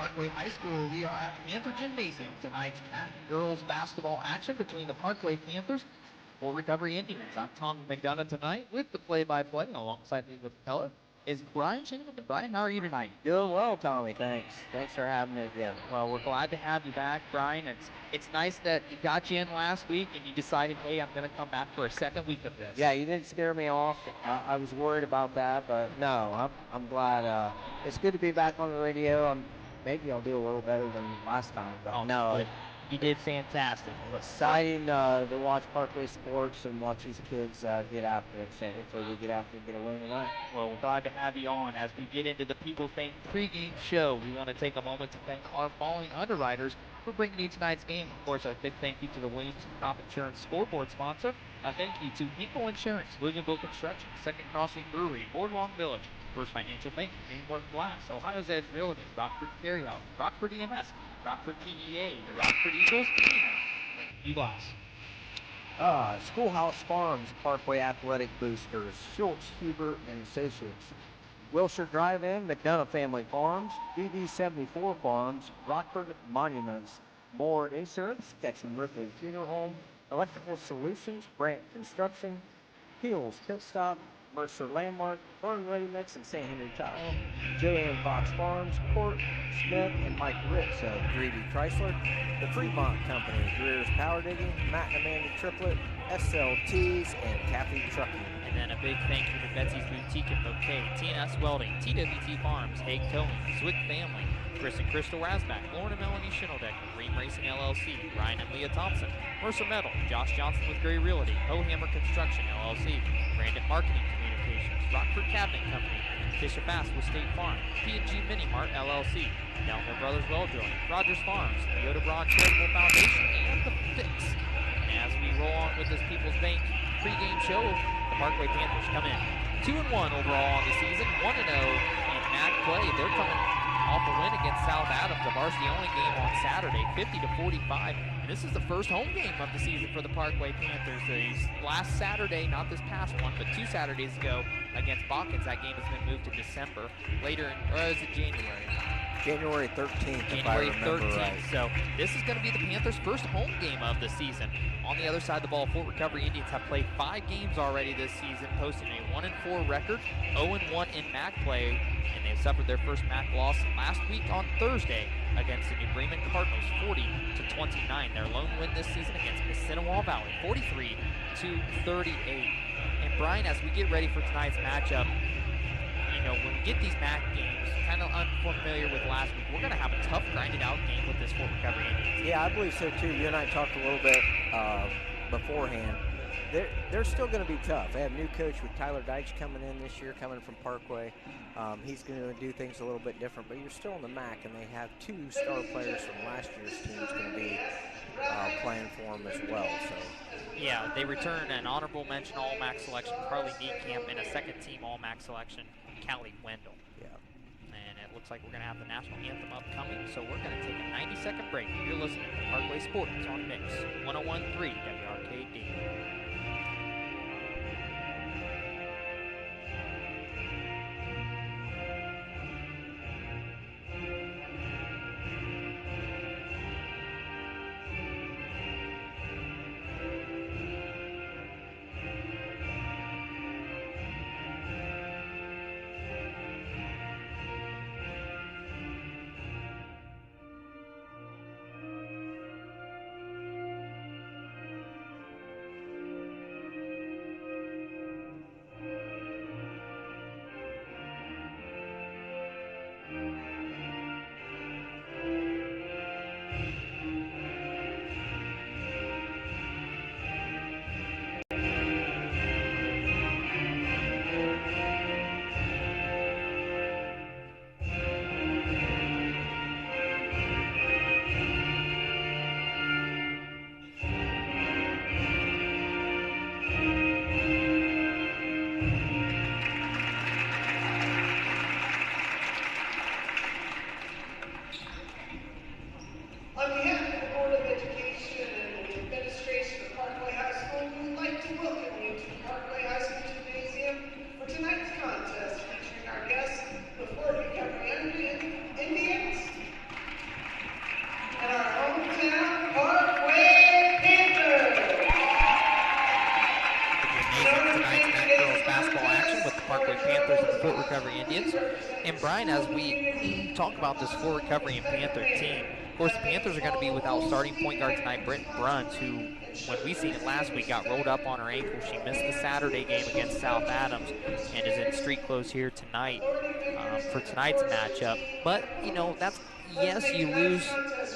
Parkway High School. We are at Panther Gymnasium tonight. Girls basketball action between the Parkway Panthers for Recovery Indians. I'm Tom McDonough tonight with the play-by-play alongside me with Pella. Is Brian Shannon? Brian, how are you tonight? Doing well, Tommy. Thanks. Thanks for having me again. Well, we're glad to have you back, Brian. It's nice that you got you in last week and you decided, hey, I'm going to come back for a second week of this. Yeah, you didn't scare me off. I was worried about that, but no, I'm glad. It's good to be back on the radio. Maybe I'll do a little better than last time. Oh, no. You did fantastic. Exciting to watch Parkway sports and watch these kids get after it. So hopefully we get after and get a win tonight. Well, we're glad to have you on. As we get into the People's Bank pregame show, we want to take a moment to thank our following underwriters for bringing you tonight's game. Of course, a big thank you to the Williamson Crop Insurance scoreboard sponsor. A thank you to Equal Insurance, Williamville Construction, Second Crossing Brewery, Boardwalk Village, First Financial Bank, Greenwood Glass, Ohio's Edge Realty, Rockford Carryout, Rockford EMS, Rockford PEA, the Rockford Eagles, and Glass. Schoolhouse Farms, Parkway Athletic Boosters, Schultz, Hubert, and Associates. Wilshire Drive-In, McDonough Family Farms, DD74 Farms, Rockford Monuments, Moore Insurance, Texan Ripley Funeral Home, Electrical Solutions, Brandt Construction, Hills Pit Stop, Mercer Landmark, Burn Ready Mix, and St. Henry Tile, J.M. Fox Farms, Court Smith, and Mike Ritz of Greedy Chrysler, the Fremont Company, Greer's Power Digging, Matt and Amanda Triplett, SLTs, and Kathy Trucking. And then a big thank you to Betsy's Boutique and Bouquet, T&S Welding, TWT Farms, Hague Towing, Zwick Family, Chris and Crystal Rasback, Lauren and Melanie Schineldecker, Ream Racing LLC, Ryan and Leah Thompson, Mercer Metal, Josh Johnson with Gray Realty, Hohammer Construction LLC, Brandon Marketing Communications, Rockford Cabinet Company, Fisher Bass with State Farm, P&G Mini Mart LLC, Delmer Brothers Well Drilling, Rogers Farms, the Yoda Broad Charitable Foundation, and The Fix. And as we roll on with this People's Bank pregame show, the Parkway Panthers come in 2-1 overall on the season, 1-0 in MAC play. They're coming off a win against South Adams, the varsity-only game on Saturday, 50-45. And this is the first home game of the season for the Parkway Panthers. Last Saturday, not this past one, but 2 Saturdays ago against Bawkins. That game has been moved to December. Later, or is it January? January 13th, January if I remember 13th. right. So this is going to be the Panthers' first home game of the season. On the other side of the ball, Fort Recovery Indians have played 5 games already this season, posting a 1-4 record, 0-1 in MAC play, and they've suffered their first MAC loss last week on Thursday against the New Bremen Cardinals, 40-29. Their lone win this season against Mississinewa Valley, 43-38. And Brian, as we get ready for tonight's matchup, you know, when we get these MAC games, kind of unfamiliar with last week, we're going to have a tough, grinded-out game with this Fort Recovery Indians. Yeah, I believe so, too. You and I talked a little bit beforehand. They're still going to be tough. They have a new coach with Tyler Deitch coming in this year, coming from Parkway. He's going to do things a little bit different, but you're still in the MAC, and they have 2 star players from last year's team who's going to be playing for them as well. So. Yeah, they return an honorable mention All-MAC selection, Carly Niekamp, and a second-team All-MAC selection, Callie Wendell. Yeah. And it looks like we're going to have the national anthem upcoming, so we're going to take a 90-second break. You're listening to Parkway Sports on Mix 101.3 WRKD. Parkway Panthers and the Fort Recovery Indians. And Brian, as we talk about this Fort Recovery and Panther team, of course the Panthers are going to be without starting point guard tonight, Brittany Bruns, who, when we seen it last week, got rolled up on her ankle. She missed the Saturday game against South Adams and is in street clothes here tonight for tonight's matchup. But, you know, yes, you lose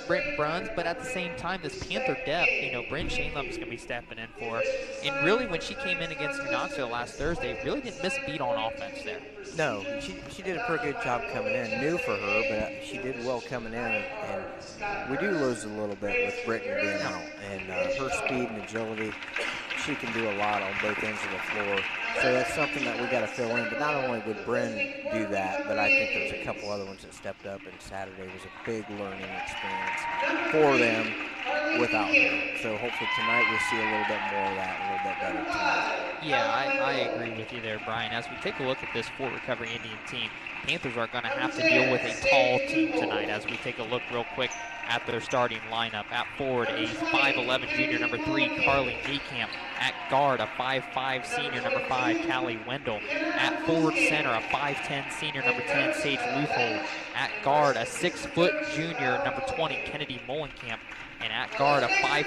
Britton Bruns, but at the same time, this Panther depth, you know, Bryn Shainlum is going to be stepping in for her. And really, when she came in against New Knoxville last Thursday, really didn't miss a beat on offense there. No, she did a pretty good job coming in. New for her, but she did well coming in. And we do lose a little bit with Britton being out. And her speed and agility, she can do a lot on both ends of the floor. So that's something that we got to fill in. But not only would Bryn do that, but I think there's a couple other ones that stepped up. And Saturday was a big learning experience for them without her. So hopefully tonight we'll see a little bit more of that, a little bit better tonight. Yeah, I agree with you there, Brian. As we take a look at this Fort Recovery Indian team, Panthers are going to have to deal with a tall team tonight. As we take a look real quick at their starting lineup. At forward, a 5'11 junior, number 3, Carly Niekamp. At guard, a 5'5 senior, number 5, Callie Wendell. At forward center, a 5'10 senior, number 10, Sage Luthold. At guard, a 6-foot junior, number 20, Kennedy Mullenkamp. And at guard, a 5'4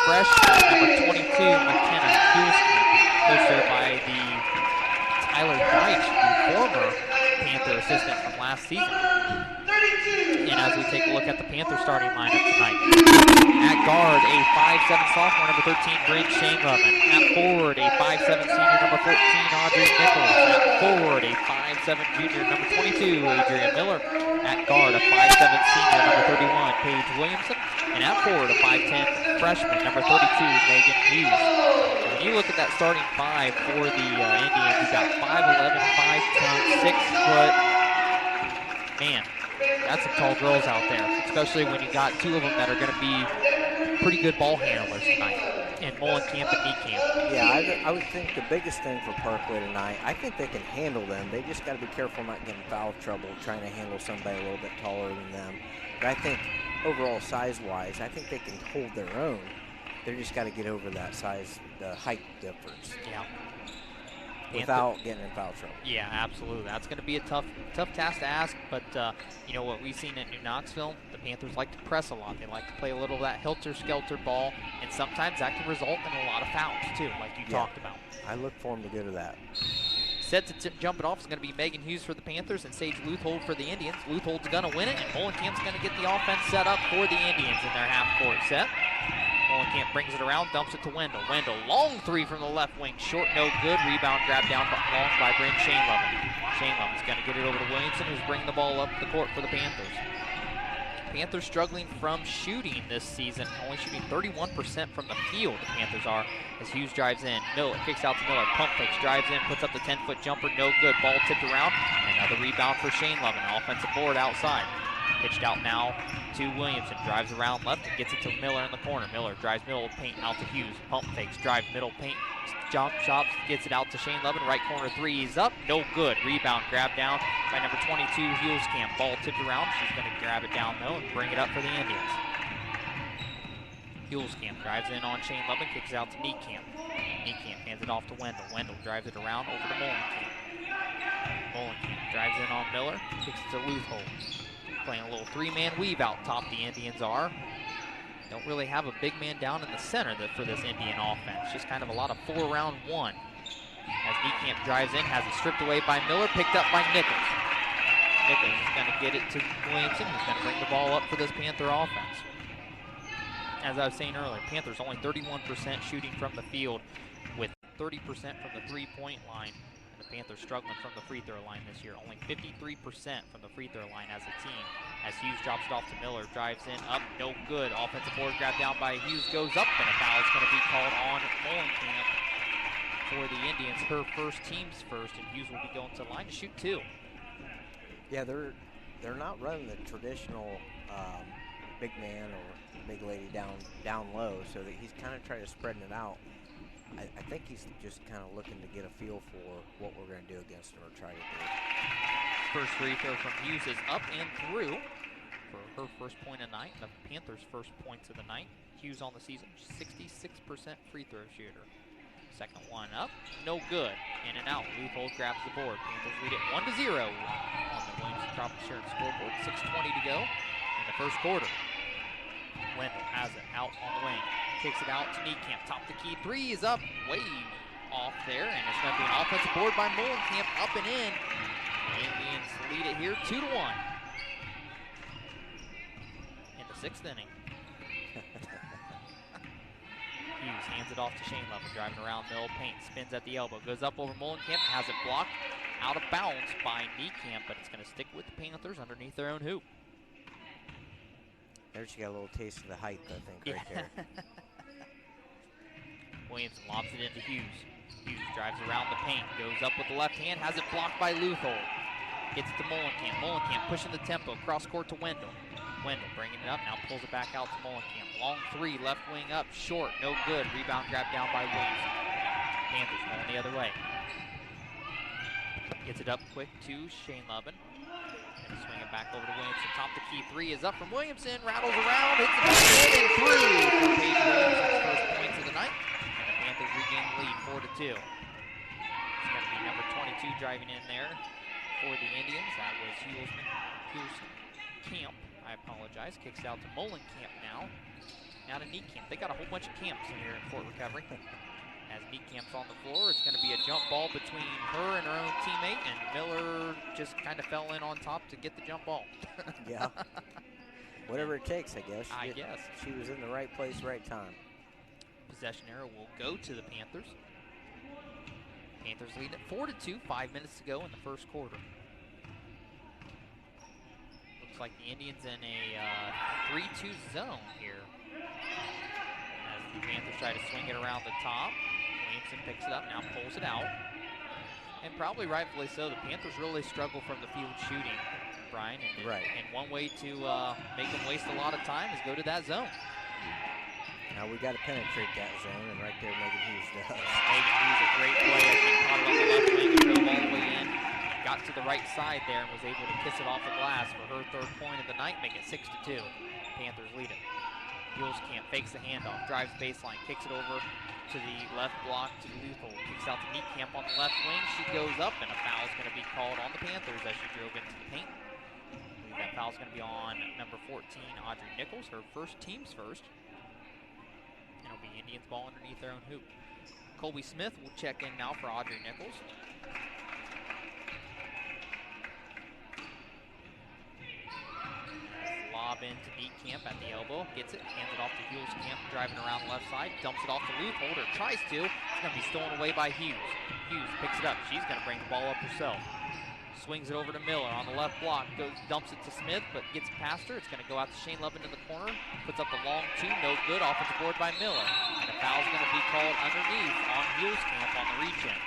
freshman, number 22, McKenna Hulskamp. Coached there by the Tyler Deitch, the former Panther assistant from last season. And as we take a look at the Panther starting lineup tonight, at guard, a 5'7 sophomore, number 13, Bryn Shainlum. At forward, a 5'7 senior, number 14, Audrey Nichols. At forward, a 5'7 junior, number 22, Adrian Miller. At guard, a 5'7 senior, number 31, Paige Williamson. And at forward, a 5'10 freshman, number 32, Megan Hughes. When you look at that starting five for the Indians, you've got 5'11", 5'10", 6-foot. Man, that's some tall girls out there, especially when you got two of them that are going to be pretty good ball handlers tonight, in Mullenkamp and Niekamp. Yeah, I would think the biggest thing for Parkway tonight, I think they can handle them. They just got to be careful not getting foul trouble trying to handle somebody a little bit taller than them. But I think overall size-wise, I think they can hold their own. They just got to get over that size, the height difference. Yeah. Without getting in foul trouble. Yeah, absolutely. That's going to be a tough task to ask, but you know what we've seen at New Knoxville, the Panthers like to press a lot. They like to play a little of that helter-skelter ball, and sometimes that can result in a lot of fouls too, like you talked about. I look for them to go to that. Set to jump it off is going to be Megan Hughes for the Panthers and Sage Luthold for the Indians. Luthold's going to win it, and Mullenkamp's going to get the offense set up for the Indians in their half-court set. Mullenkamp brings it around, dumps it to Wendell. Wendell, long three from the left wing, short, no good. Rebound grabbed down long by Bryn Shainlum. Shainlum is going to get it over to Williamson, who's bringing the ball up the court for the Panthers. Panthers struggling from shooting this season, only shooting 31% from the field, the Panthers are, as Hughes drives in. Miller kicks out to Miller, pump fakes, drives in, puts up the 10-foot jumper, no good. Ball tipped around, another rebound for Shainlum, an offensive board outside. Pitched out now to Williamson, drives around left and gets it to Miller in the corner. Miller drives middle paint out to Hughes, pump fakes, drives middle paint, jump shots, gets it out to Shane Levin, right corner three, he's up, no good. Rebound grabbed down by number 22, Hulskamp. Ball tipped around, she's going to grab it down though and bring it up for the Indians. Hulskamp drives in on Shane Levin, kicks it out to Niekamp. Niekamp hands it off to Wendell. Wendell drives it around over to Mullenkamp. Mullenkamp drives in on Miller, kicks it to Luthold. Playing a little three-man weave out top, the Indians are. Don't really have a big man down in the center for this Indian offense. Just kind of a lot of 4-round-1. As Niekamp drives in, has it stripped away by Miller, picked up by Nichols. Nichols is going to get it to Williamson, who's going to bring the ball up for this Panther offense. As I was saying earlier, Panthers only 31% shooting from the field with 30% from the three-point line. Panthers struggling from the free throw line this year. Only 53% from the free throw line as a team. As Hughes drops it off to Miller, drives in, up, no good. Offensive board grabbed down by Hughes, goes up, and a foul is going to be called on Mullenkamp for the Indians. Her first, team's first, and Hughes will be going to the line to shoot two. Yeah, they're not running the traditional big man or big lady down low, so that he's kind of trying to spreading it out. I think he's just kind of looking to get a feel for what we're going to do against him or try to do. First free throw from Hughes is up and through for her first point of night, the Panthers' first points of the night. Hughes on the season, 66% free throw shooter. Second one up, no good. In and out. Leuthold grabs the board. Panthers lead it 1-0 on the Williamson Crop Insurance scoreboard. 6:20 to go in the first quarter. Wendell has it out on the wing. Kicks it out to Niekamp. Top the key. Three is up. Way off there. And it's going to be an offensive board by Molenkamp. Up and in. The Indians lead it here 2-1 in the 6th inning. Hughes hands it off to Shane Levin, driving around middle paint, spins at the elbow, goes up over Molenkamp, has it blocked out of bounds by Niekamp, but it's going to stick with the Panthers underneath their own hoop. There she got a little taste of the height, I think, right there. Williamson lobs it into Hughes. Hughes drives around the paint, goes up with the left hand, has it blocked by Leuthold. Gets it to Molenkamp. Molenkamp pushing the tempo, cross court to Wendell. Wendell bringing it up, now pulls it back out to Molenkamp. Long three, left wing up, short, no good. Rebound grab down by Williamson. Panthers going the other way. Gets it up quick to Shane Levin. And swing it back over to Williamson. Top the key, three is up from Williamson. Rattles around, hits the basket, and through for Paige Williamson's first points of the night. And the Panthers regain the lead, 4-2. It's going to be number 22 driving in there for the Indians. That was Hughes Camp. I apologize. Kicks it out to Molenkamp now. Now to Niekamp. They got a whole bunch of camps in here in Fort Recovery. As Niekamp's on the floor, it's going to be a jump ball between her and her own teammate, and Miller just kind of fell in on top to get the jump ball. Yeah. Whatever it takes, I guess. I guess. She was in the right place, right time. Possession arrow will go to the Panthers. Panthers leading at 4-2, 5 minutes to go in the first quarter. Looks like the Indians in a 3-2 zone here. As the Panthers try to swing it around the top. Williamson picks it up, now pulls it out. And probably rightfully so, the Panthers really struggle from the field shooting, Brian. And, right. And one way to make them waste a lot of time is go to that zone. Now we got to penetrate that zone, and right there Megan Hughes does. Megan Hughes, a great play as she caught it on the left wing and drove all the way in. Got to the right side there and was able to kiss it off the glass for her third point of the night, make it 6-2. Panthers lead it. Camp fakes the handoff, drives baseline, kicks it over to the left block to Leuthold. Kicks out to Niekamp on the left wing. She goes up, and a foul is going to be called on the Panthers as she drove into the paint. I believe that foul is going to be on number 14, Audrey Nichols, her team's first. It'll be Indians ball underneath their own hoop. Colby Smith will check in now for Audrey Nichols. Lob into Niekamp at the elbow, gets it, hands it off to Camp, driving around the left side, dumps it off to Leuthold, or tries to. It's going to be stolen away by Hughes. Hughes picks it up. She's going to bring the ball up herself. Swings it over to Miller on the left block, dumps it to Smith, but gets past her. It's going to go out to Shane Levin in the corner, puts up the long two, no good, offensive board by Miller. And a foul's going to be called underneath on Camp on the reach-in.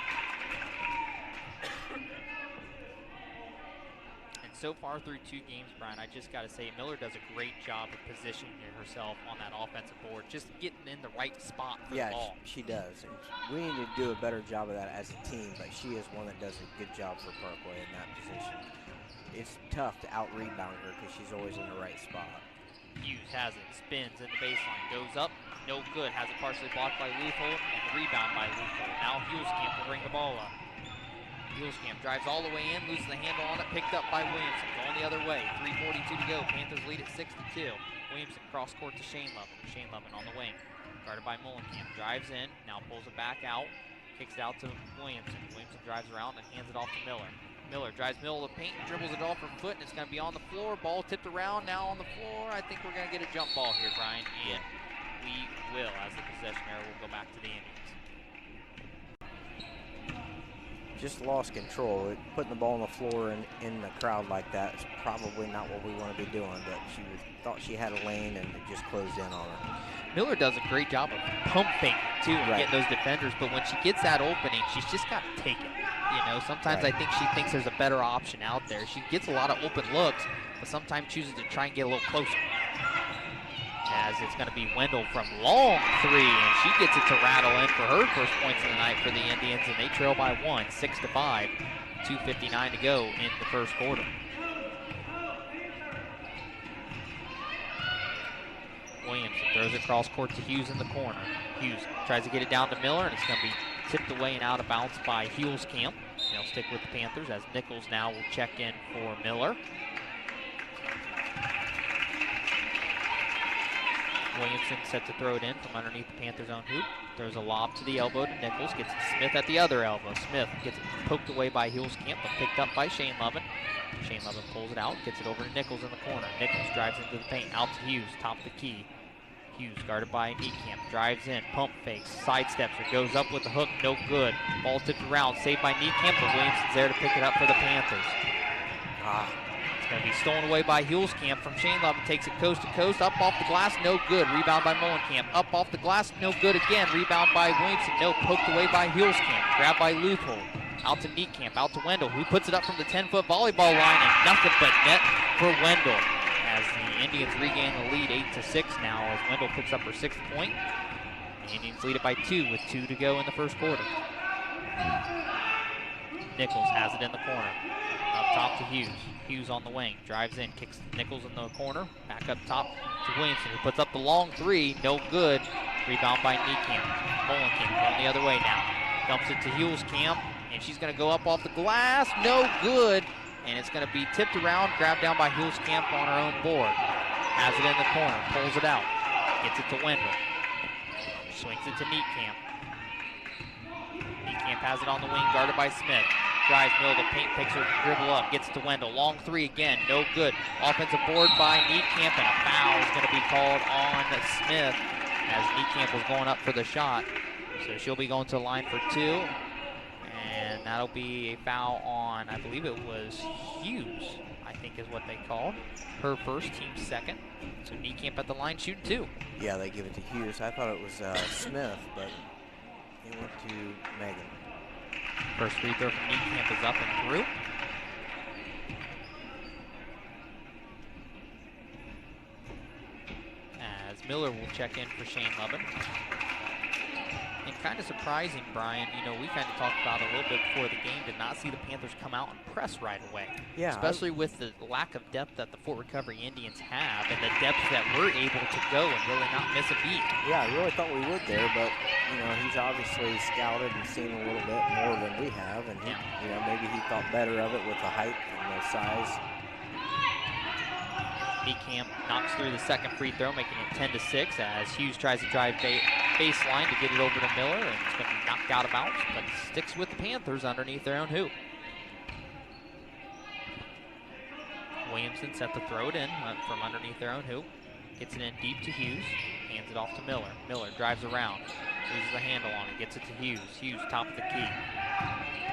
So far through 2 games, Brian, I just got to say Miller does a great job of positioning herself on that offensive board, just getting in the right spot for the ball. She does. And we need to do a better job of that as a team, but she is one that does a good job for Parkway in that position. It's tough to out-rebound her because she's always in the right spot. Hughes has it, spins in the baseline, goes up, no good, has it partially blocked by Leuthold, and the rebound by Leuthold. Now Camp will bring the ball up. Camp drives all the way in, loses the handle on it, picked up by Williamson, going the other way. 3:42 to go. Panthers lead at 6-2. Williamson cross court to Shane Levin. Shane Levin on the wing, guarded by Molenkamp. Drives in, now pulls it back out, kicks it out to Williamson. Williamson drives around and hands it off to Miller. Miller drives middle of the paint, dribbles it off her foot, and it's going to be on the floor. Ball tipped around, now on the floor. I think we're going to get a jump ball here, Brian, and we will, as the possession arrow will go back to the Indians. Just lost control. Putting the ball on the floor in the crowd like that is probably not what we want to be doing, but she thought she had a lane and it just closed in on her. Miller does a great job of pump faking, too, and getting those defenders, but when she gets that opening, she's just got to take it. You know, sometimes I think she thinks there's a better option out there. She gets a lot of open looks, but sometimes chooses to try and get a little closer. As it's going to be Wendell from long three, and she gets it to rattle in for her first points of the night for the Indians, and they trail by 1, 6-5, 2:59 to go in the first quarter. Williamson throws it cross court to Hughes in the corner. Hughes tries to get it down to Miller, and it's going to be tipped away and out of bounds by Heels Camp. They'll stick with the Panthers as Nichols now will check in for Miller. Williamson set to throw it in from underneath the Panthers' own hoop. Throws a lob to the elbow to Nichols. Gets it to Smith at the other elbow. Smith gets it poked away by Heels Camp, but picked up by Shane Lovin. Shane Lovin pulls it out, gets it over to Nichols in the corner. Nichols drives into the paint, out to Hughes, top of the key. Hughes guarded by Niekamp, drives in, pump fakes, sidesteps, or goes up with the hook, no good. Ball tipped around, saved by Niekamp, but Williamson's there to pick it up for the Panthers. It's going to be stolen away by Hulskamp from Shane Lovin, takes it coast to coast, up off the glass, no good. Rebound by Molenkamp, up off the glass, no good again. Rebound by Williamson, no, poked away by Hulskamp, grabbed by Luthold. Out to Niekamp, out to Wendell, who puts it up from the 10-foot volleyball line, and nothing but net for Wendell. As the Indians regain the lead 8-6 now as Wendell picks up her 6th point. The Indians lead it by 2 with 2 to go in the first quarter. Nichols has it in the corner. Up top to Hughes. Hughes on the wing, drives in, kicks Nichols in the corner. Back up top to Williamson, who puts up the long 3, no good. Rebound by Niekamp. Molenkamp going the other way now. Dumps it to Hulskamp, and she's going to go up off the glass, no good. And it's going to be tipped around, grabbed down by Hulskamp on her own board. Has it in the corner, pulls it out, gets it to Wendell. Swings it to Niekamp. Niekamp has it on the wing, guarded by Smith. Drives middle of the paint, picks her dribble up, gets it to Wendell. Long 3 again, no good. Offensive board by Niekamp, and a foul is going to be called on Smith as Niekamp was going up for the shot. So she'll be going to the line for 2. And that'll be a foul on, I believe it was Hughes, I think is what they called. Her first, team's second. So Niekamp at the line shooting 2. Yeah, they give it to Hughes. I thought it was Smith, but it went to Megan. First free throw from Niekamp is up and through. As Miller will check in for Shane Lovin. And kind of surprising, Brian, you know, we kind of talked about it a little bit before the game, did not see the Panthers come out and press right away. Yeah. Especially with the lack of depth that the Fort Recovery Indians have and the depth that we're able to go and really not miss a beat. Yeah, I really thought we would there, but, you know, he's obviously scouted and seen a little bit more than we have, and, he, you know, maybe he thought better of it with the height and the size. Niekamp knocks through the second free throw, making it 10-6 as Hughes tries to drive baseline to get it over to Miller, and it's going to be knocked out of bounds, but sticks with the Panthers underneath their own hoop. Williamson set to throw it in from underneath their own hoop. Gets it in deep to Hughes, hands it off to Miller. Miller drives around, loses the handle on it, gets it to Hughes. Hughes top of the key.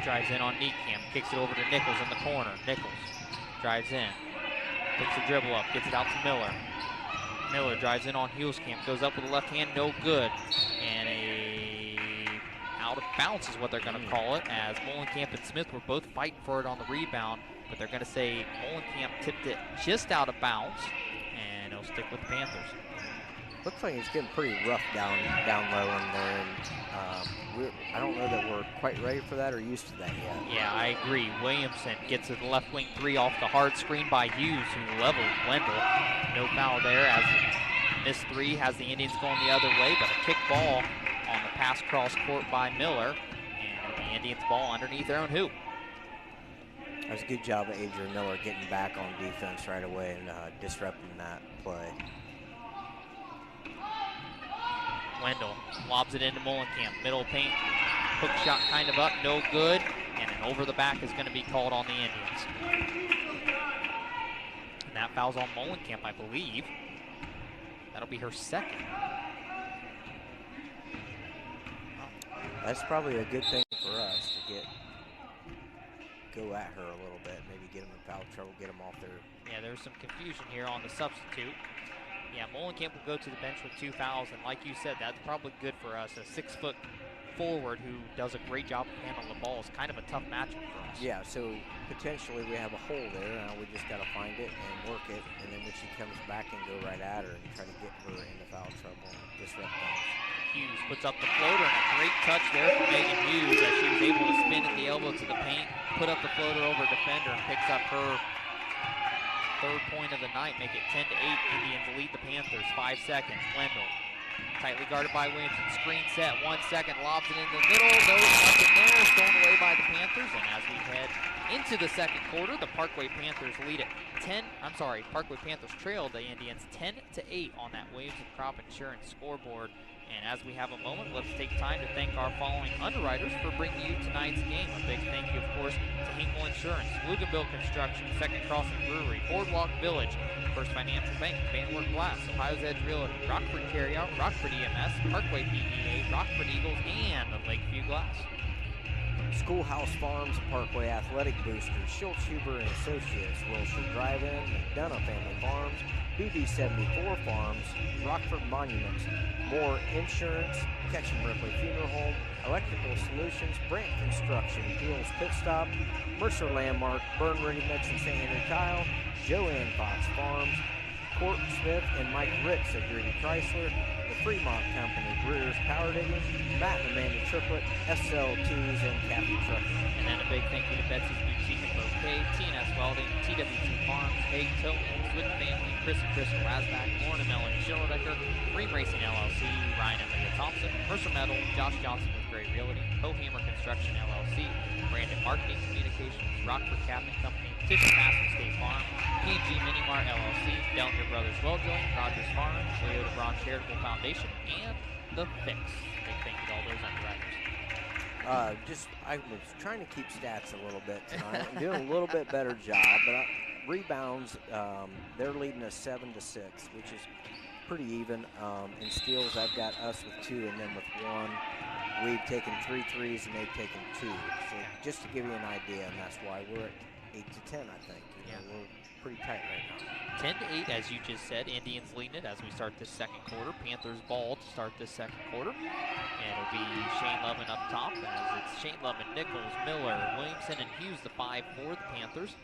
Drives in on Niekamp, kicks it over to Nichols in the corner. Nichols drives in. Picks the dribble up, gets it out to Miller. Miller drives in on Hulskamp, goes up with the left hand, no good. And a out of bounds is what they're going to call it, as Molenkamp and Smith were both fighting for it on the rebound, but they're going to say Molenkamp tipped it just out of bounds, and it'll stick with the Panthers. Looks like it's getting pretty rough down low in there, and I don't know that we're quite ready for that or used to that yet. Yeah, I agree. Williamson gets a left wing 3 off the hard screen by Hughes, who levels Wendell. No foul there as missed 3 has the Indians going the other way, but a kick ball on the pass cross court by Miller, and the Indians ball underneath their own hoop. That was a good job of Adrian Miller getting back on defense right away and disrupting that play. Wendell lobs it into Molenkamp, middle paint, hook shot kind of up, no good, and an over the back is going to be called on the Indians. And that foul's on Molenkamp, I believe. That'll be her second. That's probably a good thing for us to go at her a little bit, maybe get them in foul trouble, get them off their... Yeah, there's some confusion here on the substitute. Yeah, Molenkamp will go to the bench with 2 fouls, and like you said, that's probably good for us. A 6-foot forward who does a great job of handling the ball is kind of a tough matchup for us. Yeah, so potentially we have a hole there. We just got to find it and work it, and then when she comes back and go right at her and try to get her into foul trouble and disrupt things. Hughes puts up the floater, and a great touch there from Megan Hughes as she was able to spin at the elbow to the paint, put up the floater over defender, and picks up her 3rd point of the night, make it 10-8. Indians lead the Panthers. 5 seconds. Wendell tightly guarded by Williamson. Screen set. 1 second. Lobs it in the middle. No Into the second quarter, the Parkway Panthers lead it Parkway Panthers trail the Indians 10-8 on that Waves of Crop Insurance scoreboard. And as we have a moment, let's take time to thank our following underwriters for bringing you tonight's game. A big thank you, of course, to Hinkle Insurance, Luganville Construction, Second Crossing Brewery, Boardwalk Village, First Financial Bank, Vanwert Glass, Ohio's Edge Realty, Rockford Carryout, Rockford EMS, Parkway PEA, Rockford Eagles, and Lakeview Glass. Schoolhouse Farms, Parkway Athletic Boosters, Schultz Huber and Associates, Wilshire Drive-In, McDonough Family Farms, BB74 Farms, Rockford Monuments, Moore Insurance, Ketchum Ripley Funeral Home, Electrical Solutions, Brandt Construction, Peel's Pit Stop, Mercer Landmark, Burn Ready Mix and St. Henry Tile, Joanne Fox Farms, Court Smith and Mike Ricks of Grady Chrysler, the Fremont Company, Greer's Power Digging, Matt and Amanda Triplett, SLTs, and Kathy Trucker. And then a big thank you to Betsy's Boutique and Bouquet, TNS Welding, TWT Farms, Haig Towing, Swift Family, Chris and Crystal Rasback, Lauren and Melanie Schillerdecker, Dream Racing LLC, Ryan and Leah Thompson, Mercer Metal, Josh Johnson with Gray Realty, Hammer Construction LLC, Brandon Marketing Communications, Rockford Cabinet Company, Tissue Master State Farm, PG Minimart LLC, Dellinger Brothers Well Drilling, Rogers Farm, Toyota Braun Charitable Foundation, and The Fix. Big thank you to all those underwriters. I was trying to keep stats a little bit tonight. I'm doing a little bit better job, but rebounds, they're leading us 7-6, which is pretty even. In steals, I've got us with 2, and then with 1. We've taken 3 threes, and they've taken 2. So just to give you an idea, and that's why we're at 8-10, I think. You know, we're pretty tight right now. 10-8, as you just said. Indians leading it as we start this second quarter. Panthers ball to start this second quarter. And it'll be Shane Lovin up top, as it's Shane Lovin, Nichols, Miller, Williamson, and Hughes, the 5 for the Panthers.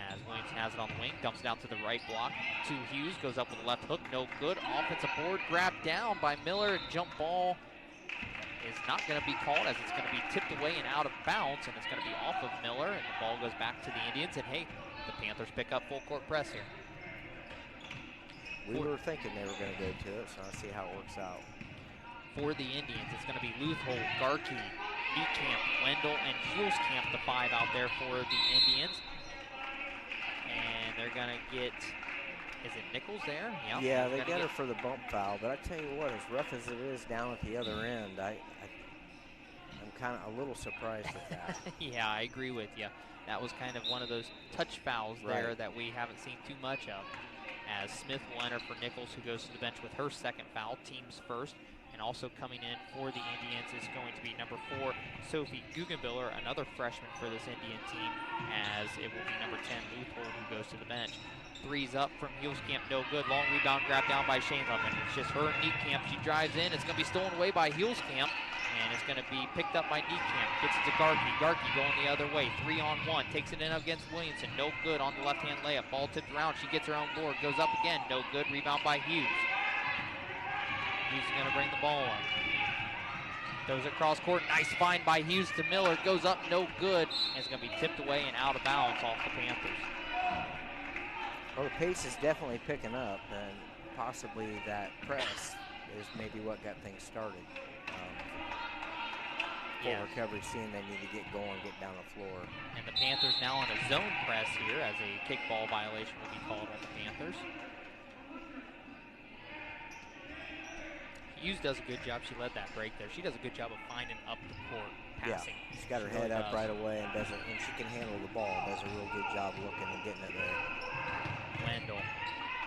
As Williamson has it on the wing, dumps it out to the right block to Hughes, goes up with a left hook, no good. Offensive board grabbed down by Miller. Jump ball is not going to be called, as it's going to be tipped away and out of bounds, and it's going to be off of Miller, and the ball goes back to the Indians. And hey, the Panthers pick up full court press here. We were thinking they were going to go to it, so I'll see how it works out. For the Indians, it's going to be Luthold, Garkey, Niekamp, Wendell, and Hulskamp, the 5 out there for the Indians. And they're going to get, is it Nichols there? Yep. Yeah, they get her for the bump foul, but I tell you what, as rough as it is down at the other end, I'm kind of a little surprised with that. Yeah, I agree with you. That was kind of one of those touch fouls there that we haven't seen too much of. As Smith will enter for Nichols, who goes to the bench with her second foul, team's first. And also coming in for the Indians is going to be number 4, Sophie Guggenbiller, another freshman for this Indian team, as it will be number 10, Luthold, who goes to the bench. 3's up from Hulskamp, no good. Long rebound grabbed down by Shane Lovin. It's just her and Niekamp. She drives in. It's going to be stolen away by Hulskamp, and it's going to be picked up by Niekamp. Gets it to Garkey. Garkey going the other way. 3-on-1. Takes it in against Williamson. No good on the left-hand layup. Ball tipped around. She gets her own board. Goes up again. No good. Rebound by Hughes. Hughes is going to bring the ball up. Goes across court. Nice find by Hughes to Miller. Goes up. No good. And it's going to be tipped away and out of bounds off the Panthers. Well, the pace is definitely picking up, and possibly that press is maybe what got things started. Full recovery, seeing they need to get going, get down the floor. And the Panthers now on a zone press here, as a kickball violation will be called on the Panthers. Hughes does a good job. She led that break there. She does a good job of finding up the court, passing. Yeah, she's got her head up right away and she can handle the ball. Does a real good job looking and getting it there. Wendell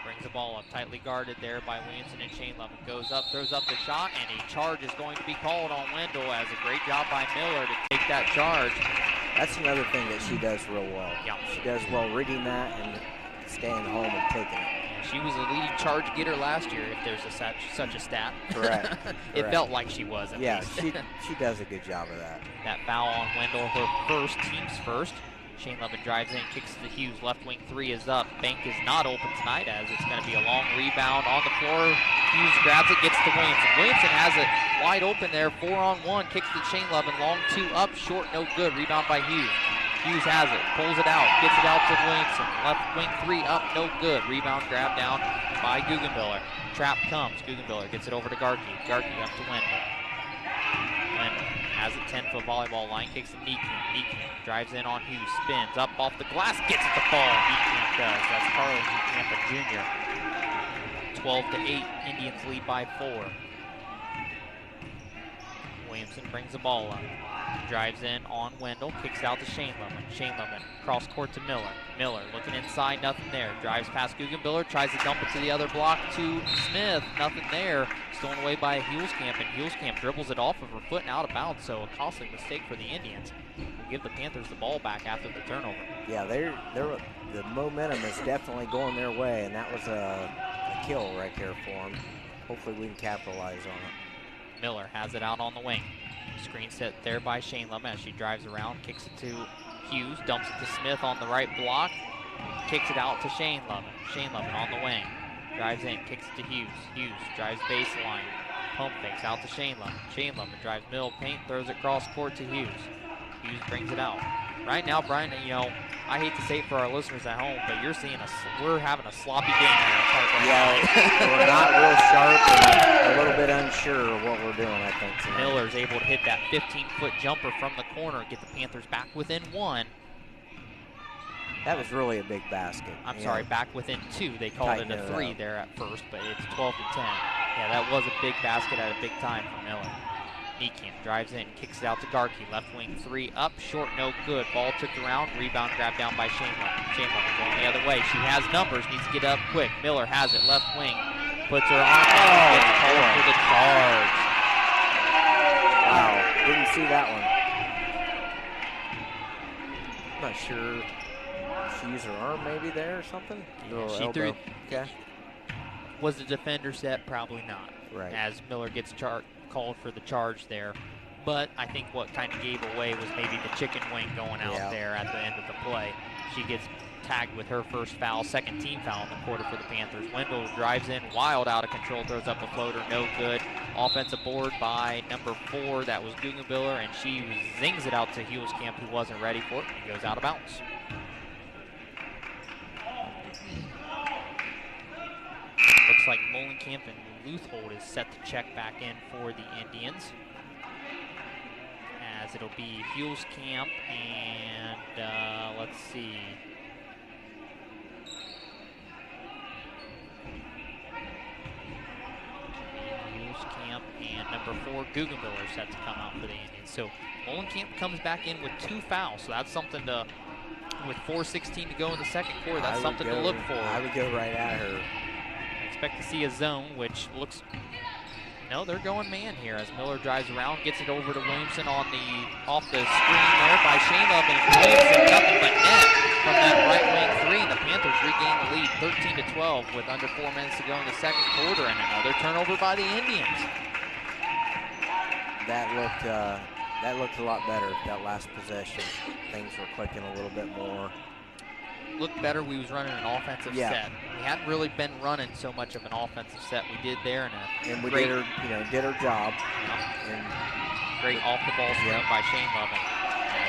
brings the ball up, tightly guarded there by Williamson and Shane Lovin. Goes up, throws up the shot, and a charge is going to be called on Wendell, as a great job by Miller to take that charge. That's another thing that she does real well. Yeah. She does well reading that and staying home and taking it. She was a leading charge getter last year, if there's such a stat. Correct. It felt like she was, at least. she does a good job of that. That foul on Wendell, her first, team's first. Shane Lovin drives in, kicks to Hughes. Left wing 3 is up. Bank is not open tonight, as it's going to be a long rebound on the floor. Hughes grabs it, gets to Williamson. Williamson has it wide open there, 4-on-1. Kicks to Shane Lovin. Long 2 up, short, no good. Rebound by Hughes. Hughes has it, pulls it out, gets it out to Williamson. Left wing 3 up, no good. Rebound grabbed down by Guggenbiller. Trap comes. Guggenbiller gets it over to Garkey. Garkey up to Wendell. Wendell Has a 10-foot volleyball line, kicks to Niekamp. Niekamp drives in on Hughes, spins up off the glass, gets it to fall. Niekamp does. That's Carlos Niekamp, Jr. 12-8, Indians lead by 4. Williamson brings the ball up. Drives in on Wendell, kicks it out to Shane Lemon. Shane Lemon, cross court to Miller. Miller looking inside, nothing there. Drives past Guggenbiller, tries to dump it to the other block to Smith, nothing there. Stolen away by Hulskamp, and Hulskamp dribbles it off of her foot and out of bounds, so a costly mistake for the Indians. We'll give the Panthers the ball back after the turnover. Yeah, the momentum is definitely going their way, and that was a kill right there for them. Hopefully we can capitalize on it. Miller has it out on the wing. Screen set there by Shane Lemon as she drives around, kicks it to Hughes, dumps it to Smith on the right block, kicks it out to Shane Lemon. Shane Lemon on the wing, drives in, kicks it to Hughes. Hughes drives baseline, pump fakes out to Shane Lemon. Shane Lemon drives middle paint, throws it cross court to Hughes. Hughes brings it out. Right now, Brian, you know, I hate to say it for our listeners at home, but you're seeing we're having a sloppy game here at Parkway. Yeah, we're not real sharp and a little bit unsure of what we're doing, I think, tonight. Miller's able to hit that 15-foot jumper from the corner, get the Panthers back within 1. That was really a big basket. I'm sorry, back within 2. They called it a 3 there at first, but it's 12-10. Yeah, that was a big basket at a big time for Miller. Niekamp drives in, kicks it out to Garkey. Left wing 3 up, short, no good. Ball tipped around, rebound grabbed down by Shane Lemon. Shane Lemon going the other way. She has numbers, needs to get up quick. Miller has it, left wing. Puts her on, gets called for the charge. Wow, didn't see that one. I'm not sure. She used her arm maybe there or something? Yeah, she elbow. threw. Okay. Was the defender set? Probably not. Right. As Miller gets called for the charge there. But I think what kind of gave away was maybe the chicken wing going out there at the end of the play. She gets tagged with her first foul, second team foul in the quarter for the Panthers. Wendell drives in, wild out of control, throws up a floater, no good. Offensive board by number 4, that was Guggenbiller, and she zings it out to Hulskamp, who wasn't ready for it, and he goes out of bounds. Looks like Molenkamp and Leuthold is set to check back in for the Indians. As it'll be Hulskamp and let's see. Hulskamp and number 4 Guggenbiller set to come out for the Indians. So Molenkamp comes back in with 2 fouls. So that's something to, with 4:16 to go in the second quarter, that's something to look for. I would go right at her. Expect to see a zone, which looks, no, they're going man here as Miller drives around, gets it over to Williamson off the screen there by Shane Lemon, and Williamson nothing but net from that right wing 3. The Panthers regain the lead 13-12 with under 4 minutes to go in the second quarter, and another turnover by the Indians. That looked a lot better, that last possession. Things were clicking a little bit more. Looked better. We was running an offensive set. We hadn't really been running so much of an offensive set. We did there, and we did our job. And great off the ball screen by Shane Lemon.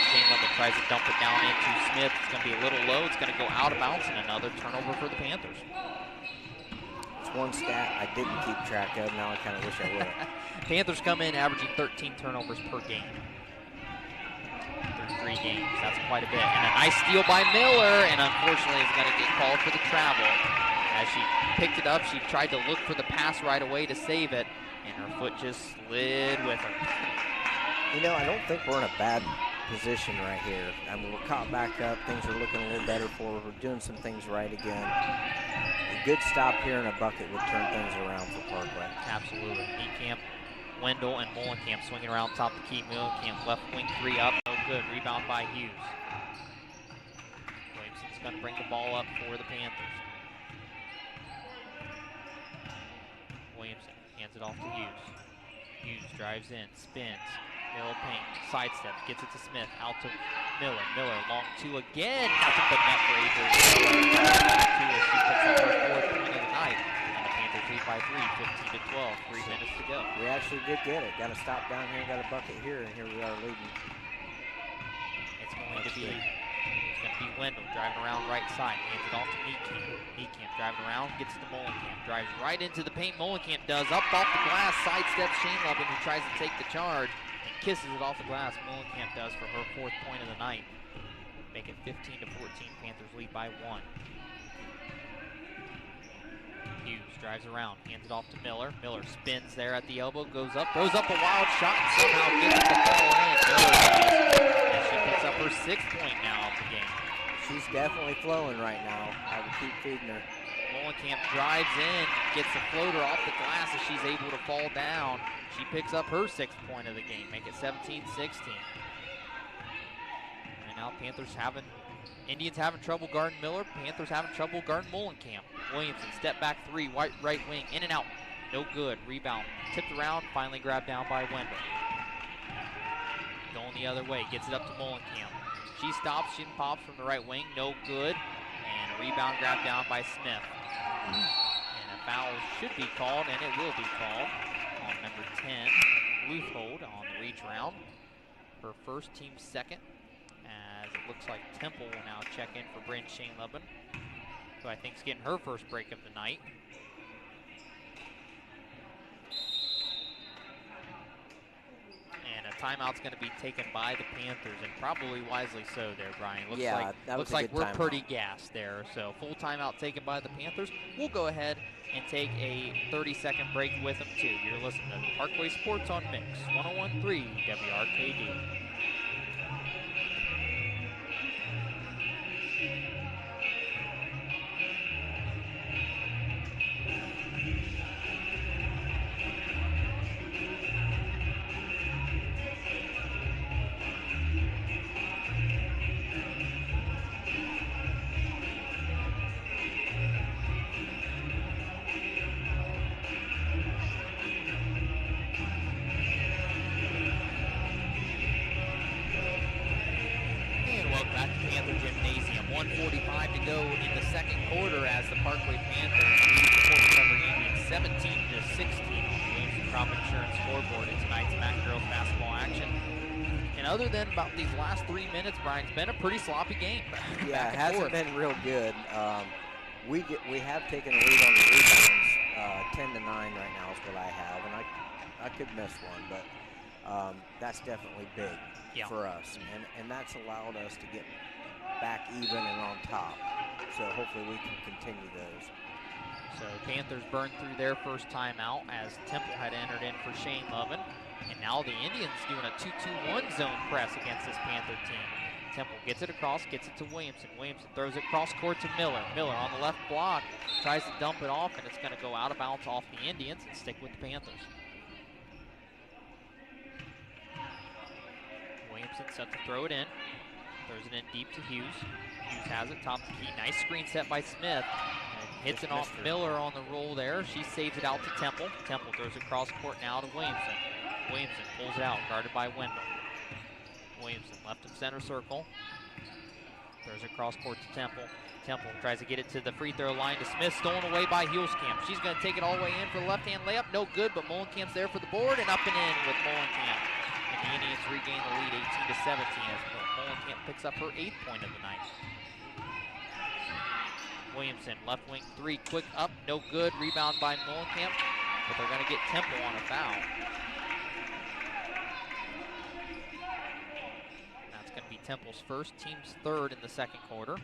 Shane Lemon tries to dump it down into Smith. It's going to be a little low. It's going to go out of bounds, and another turnover for the Panthers. It's one stat I didn't keep track of. Now I kind of wish I would. Panthers come in averaging 13 turnovers per game. 3 games. That's quite a bit. And a nice steal by Miller, and unfortunately is going to get called for the travel. As she picked it up, she tried to look for the pass right away to save it, and her foot just slid with her. You know, I don't think we're in a bad position right here. I mean, we're caught back up. Things are looking a little better for her. We're doing some things right again. A good stop here in a bucket would turn things around for Parkway. Absolutely. Niekamp, Wendell, and Molenkamp swinging around top the key. Molenkamp left wing 3 up. No good. Rebound by Hughes. Williamson's going to bring the ball up for the Panthers. Williamson hands it off to Hughes. Hughes drives in, spins. Middle paint, sidesteps, gets it to Smith. Out to Miller. Miller, long 2 again. Nothing but net for Avery. Miller, 2 as she puts up her 4th point of the night. Lead by 3, 15-12, 3 minutes to go. We actually did get it. Got a stop down here, got a bucket here, and here we are leading. It's going to be Wendell driving around right side, hands it off to Niekamp. Niekamp driving around, gets to Molenkamp, drives right into the paint. Molenkamp does up off the glass, sidesteps Shane Lemon, who tries to take the charge and kisses it off the glass. Mullenkamp does for her 4th point of the night. Make it 15-14. Panthers lead by 1. Hughes drives around, hands it off to Miller. Miller spins there at the elbow, goes up, throws up a wild shot, and somehow gets the ball in. Miller, and she picks up her 6th point now of the game. She's definitely flowing right now. I would keep feeding her. Mullenkamp drives in, gets the floater off the glass as she's able to fall down. She picks up her 6th point of the game, make it 17-16. And now Indians having trouble guarding Miller. Panthers having trouble guarding Mullenkamp. Williamson, step back 3, right wing, in and out. No good. Rebound tipped around, finally grabbed down by Wendell. Going the other way, gets it up to Mullenkamp. She stops, she pops from the right wing, no good. And a rebound grabbed down by Smith. And a foul should be called, and it will be called on number 10, Leuthold, on the reach round. Her first, team 2nd. As it looks like Temple will now check in for Bryn Shane-Lubben, who I think is getting her first break of the night. And a timeout's going to be taken by the Panthers, and probably wisely so there, Brian. Looks like we're pretty gassed there. So full timeout taken by the Panthers. We'll go ahead and take a 30-second break with them too. You're listening to Parkway Sports on Mix 101.3 WRKD. Other than about these last 3 minutes, Brian, it's been a pretty sloppy game. Yeah, it hasn't been real good. We have taken a lead on the rebounds, 10-9 right now is what I have, and I could miss one, but that's definitely big for us, and that's allowed us to get back even and on top. So hopefully we can continue those. So Panthers burned through their first timeout as Temple had entered in for Shane-Lubben. And now the Indians doing a 2-2-1 zone press against this Panther team. Temple gets it across, gets it to Williamson. Williamson throws it cross court to Miller. Miller on the left block, tries to dump it off, and it's going to go out of bounds off the Indians and stick with the Panthers. Williamson set to throw it in. Throws it in deep to Hughes. Hughes has it, top of the key. Nice screen set by Smith. And hits it off Miller on the roll there. She saves it out to Temple. Temple throws it cross court now to Williamson. Williamson pulls it out, guarded by Wendell. Williamson left of center circle. Throws it cross court to Temple. Temple tries to get it to the free throw line to Smith, stolen away by Hulskamp. She's going to take it all the way in for the left-hand layup. No good, but Mullenkamp's there for the board, and up and in with Mullenkamp. And the Indians regain the lead 18-17 as Mullenkamp picks up her 8th point of the night. Williamson, left wing 3, quick up, no good. Rebound by Mullenkamp, but they're going to get Temple on a foul. Going to be Temple's first, team's 3rd in the 2nd quarter.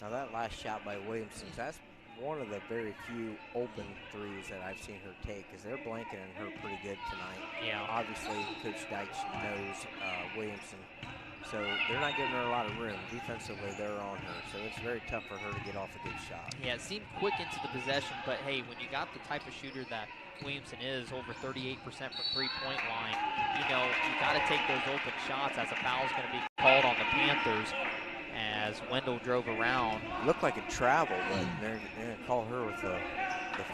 Now that last shot by Williamson, that's one of the very few open threes that I've seen her take, because they're blanketing her pretty good tonight. Yeah. Obviously, Coach Deitch knows Williamson, so they're not giving her a lot of room. Defensively, they're on her, so it's very tough for her to get off a good shot. Yeah, it seemed quick into the possession, but hey, when you got the type of shooter that Williamson is, over 38% from three-point line, you know, you got to take those open shots, as a foul is going to be called on the Panthers as Wendell drove around. It looked like a travel, but they're going to call her with the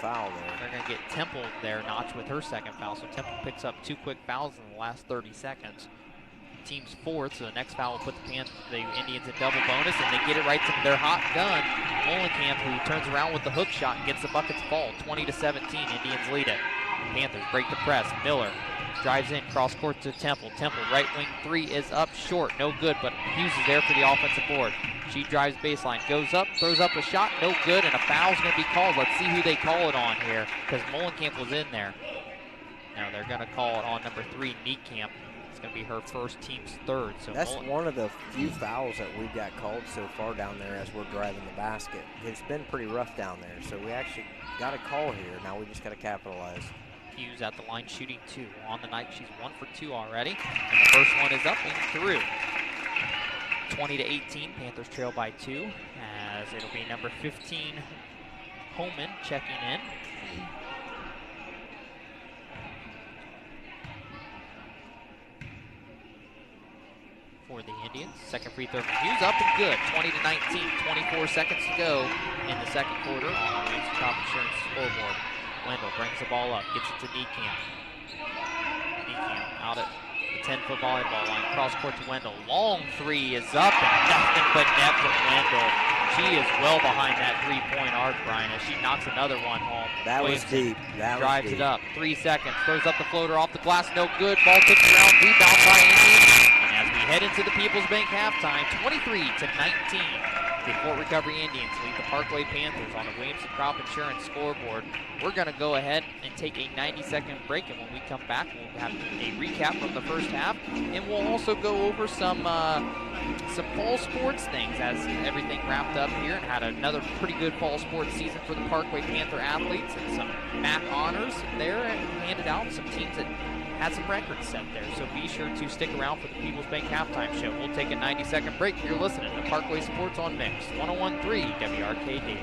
foul there. They're going to get Temple there, Notch, with her 2nd foul, so Temple picks up 2 quick fouls in the last 30 seconds. Team's 4th, so the next foul will put the Indians in double bonus, and they get it right to their hot gun, Mullenkamp, who turns around with the hook shot and gets the buckets fall. 20-17, Indians lead it. Panthers break the press. Miller drives in, cross court to Temple. Temple, right wing 3 is up short, no good, but Hughes is there for the offensive board. She drives baseline, goes up, throws up a shot, no good, and a foul's going to be called. Let's see who they call it on here, because Mullenkamp was in there. Now they're going to call it on number 3, Niekamp. It's going to be her first, team's third. So that's one of the few fouls that we've got called so far down there as we're driving the basket. It's been pretty rough down there, so we actually got a call here. Now we just got to capitalize. Hughes at the line shooting 2. On the night, she's 1 for 2 already. And the first one is up and through. 20-18, Panthers trail by 2, as it'll be number 15, Holman, checking in. For the Indians. Second free throw from Hughes, up and good. 20-19, 24 seconds to go in the second quarter on the Williams Crop Insurance scoreboard. Wendell brings the ball up, gets it to Niekamp. Niekamp out at the 10-foot volleyball line, cross court to Wendell. Long three is up and nothing but net from Wendell. She is well behind that three-point arc, Brian, as she knocks another one home. That was deep. That drives was deep. it up. 3 seconds. Throws up the floater off the glass. No good. Ball tipped around. Rebound by Indians. And as we head into the People's Bank halftime, 23-19. The Fort Recovery Indians lead the Parkway Panthers on the Williamson Crop Insurance scoreboard. We're going to go ahead and take a 90-second break, and when we come back, we'll have a recap from the first half, and we'll also go over some fall sports things as everything wrapped up here and had another pretty good fall sports season for the Parkway Panther athletes, and some MAC honors there and handed out, some teams that had some records set there. So be sure to stick around for the People's Bank halftime show. We'll take a 90-second break. You're listening to Parkway Sports on Mix, 101.3 WRKD.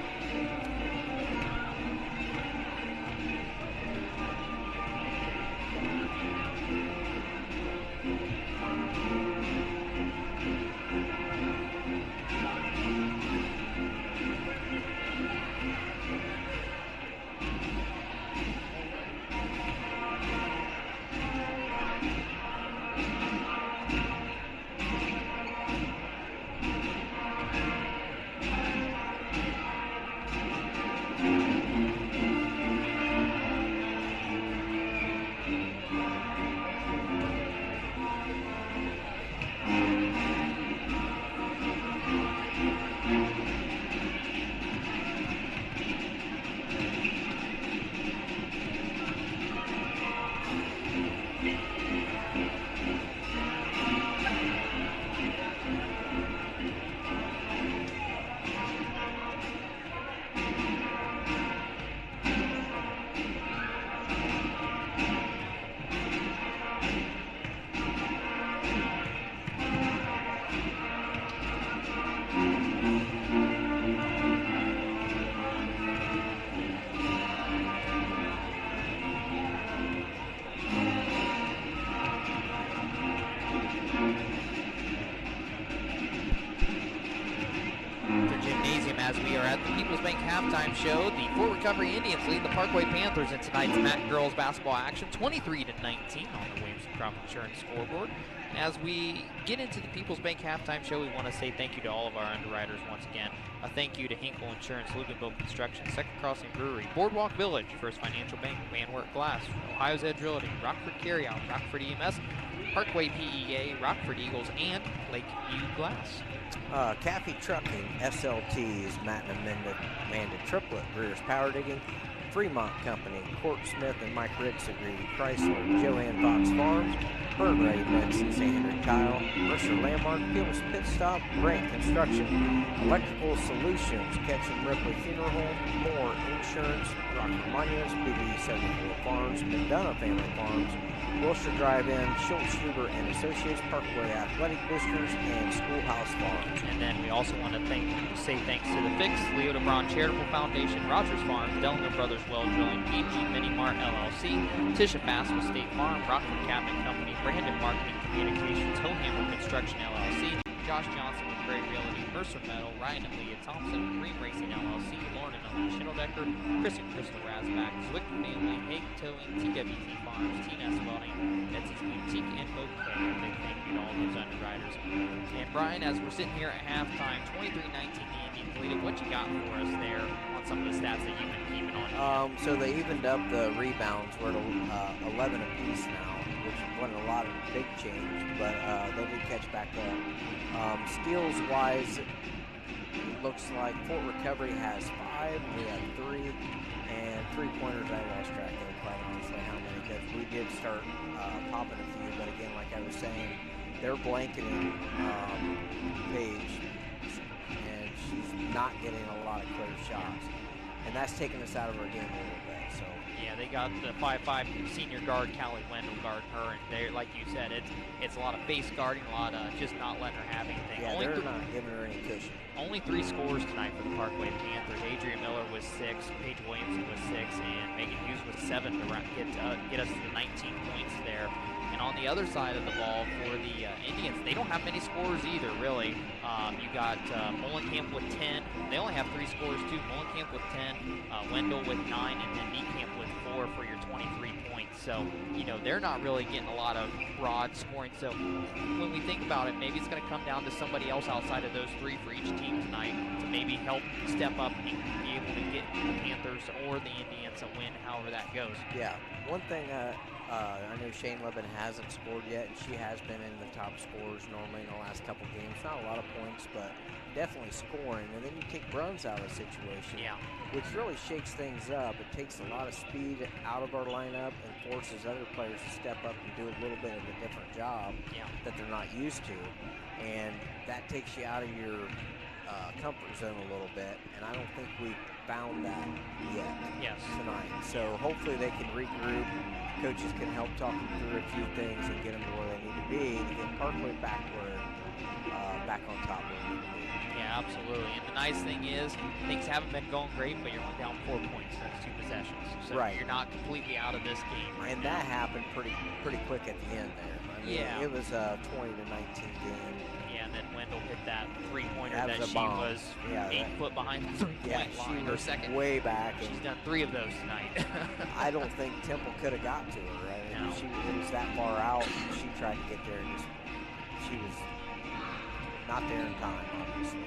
As we are at the People's Bank halftime show, the Fort Recovery Indians lead the Parkway Panthers in tonight's MAC girls basketball action, 23-19 on the Williamson Crop Insurance scoreboard. As we get into the People's Bank halftime show, we want to say thank you to all of our underwriters once again. A thank you to Hinkle Insurance, Luganville Construction, Second Crossing Brewery, Boardwalk Village, First Financial Bank, Manwork Glass, Ohio's Edge Realty, Rockford Carryout, Rockford EMS, Parkway PEA, Rockford Eagles, and Lakeview Glass. Caffey Trucking, SLT's, Matt and Amanda Triplet, Greer's Power Digging, Fremont Company, Court Smith and Mike Riggs agree, Chrysler, Joanne Fox Farms, Burgray Mix and St. Henry Tile, Mercer Landmark, Peebles Pit Stop, Grant Construction, Electrical Solutions, Ketchum Ripley Funeral Home, Moore Insurance, Rockford Monuments, BB 74 Farms, McDonough Family Farms, Wilshire Drive-In, Schultz Huber and Associates, Parkway Athletic Boosters, and Schoolhouse Farms. And then we also want to say thanks to the Fix, Leo DeBron Charitable Foundation, Rogers Farms, Dellinger Brothers Well Drilling, PG Mini Mart LLC, Tisha Bass with State Farm, Rockford Cabinet Company, Brandon Marketing Communications, Hohammer Construction LLC, Josh Johnson with Gray Realty, Mercer Metal, Ryan and Leah Thompson, Green Racing LLC, Lauren and Ellen Schindeldecker, Chris and Crystal Rasback, Zwick Family, Hague Towing, TWT Farms, T-Nest Welding, Betsy's Boutique, and Bouquet. A big thank you to all those underwriters. And Brian, as we're sitting here at halftime, 23-19 the Indians lead it. What you got for us there on some of the stats that you've been keeping on? So they evened up the rebounds. We're at 11 apiece now, which wasn't a lot of big change, but they did catch back up. Steals-wise, it looks like Fort Recovery has 5, we have 3, and 3-pointers I lost track of, quite honestly, how many, because we did start popping a few, but again, like I was saying, they're blanketing Paige, and she's not getting a lot of clear shots, and that's taking us out of our game a little bit. So yeah, they got the 5'5" senior guard Callie Wendell guarding her, and they, like you said, it's a lot of face guarding, a lot of just not letting her have anything. Yeah, they're not giving her any cushion. Only 3 scores tonight for the Parkway Panthers. Adrian Miller was 6, Paige Williamson was 6, and Megan Hughes was 7 to get us to the 19 points there. And on the other side of the ball for the Indians, they don't have many scorers either, really. You got Molenkamp with 10. They only have 3 scorers, too. Molenkamp with 10, Wendell with 9, and then Niekamp with 4 for your 23 points. So, you know, they're not really getting a lot of broad scoring. So when we think about it, maybe it's going to come down to somebody else outside of those 3 for each team tonight to maybe help step up and be able to get the Panthers or the Indians a win, however that goes. Yeah, one thing I know Shane Levin hasn't scored yet, and she has been in the top scorers normally in the last couple games. Not a lot of points, but definitely scoring. And then you take Bruns out of the situation, which really shakes things up. It takes a lot of speed out of our lineup and forces other players to step up and do a little bit of a different job that they're not used to. And that takes you out of your comfort zone a little bit, and I don't think we've found that yet tonight. So hopefully they can regroup. Coaches can help talk them through a few things and get them to where they need to be to get Parkway back on top where we need to be. Yeah, absolutely. And the nice thing is, things haven't been going great, but you're only down 4 points next 2 possessions. So you're not completely out of this game and now. That happened pretty quick at the end there. I mean, it was a 20-19 game. Yeah, and then Wendell hit that 3-pointer that she bomb. Was 8 foot behind the 3-point line. Her second. Way back. She's done 3 of those tonight. I don't think Temple could have got to her. Right? No. It was that far out. She tried to get there, and she was not there in time, obviously.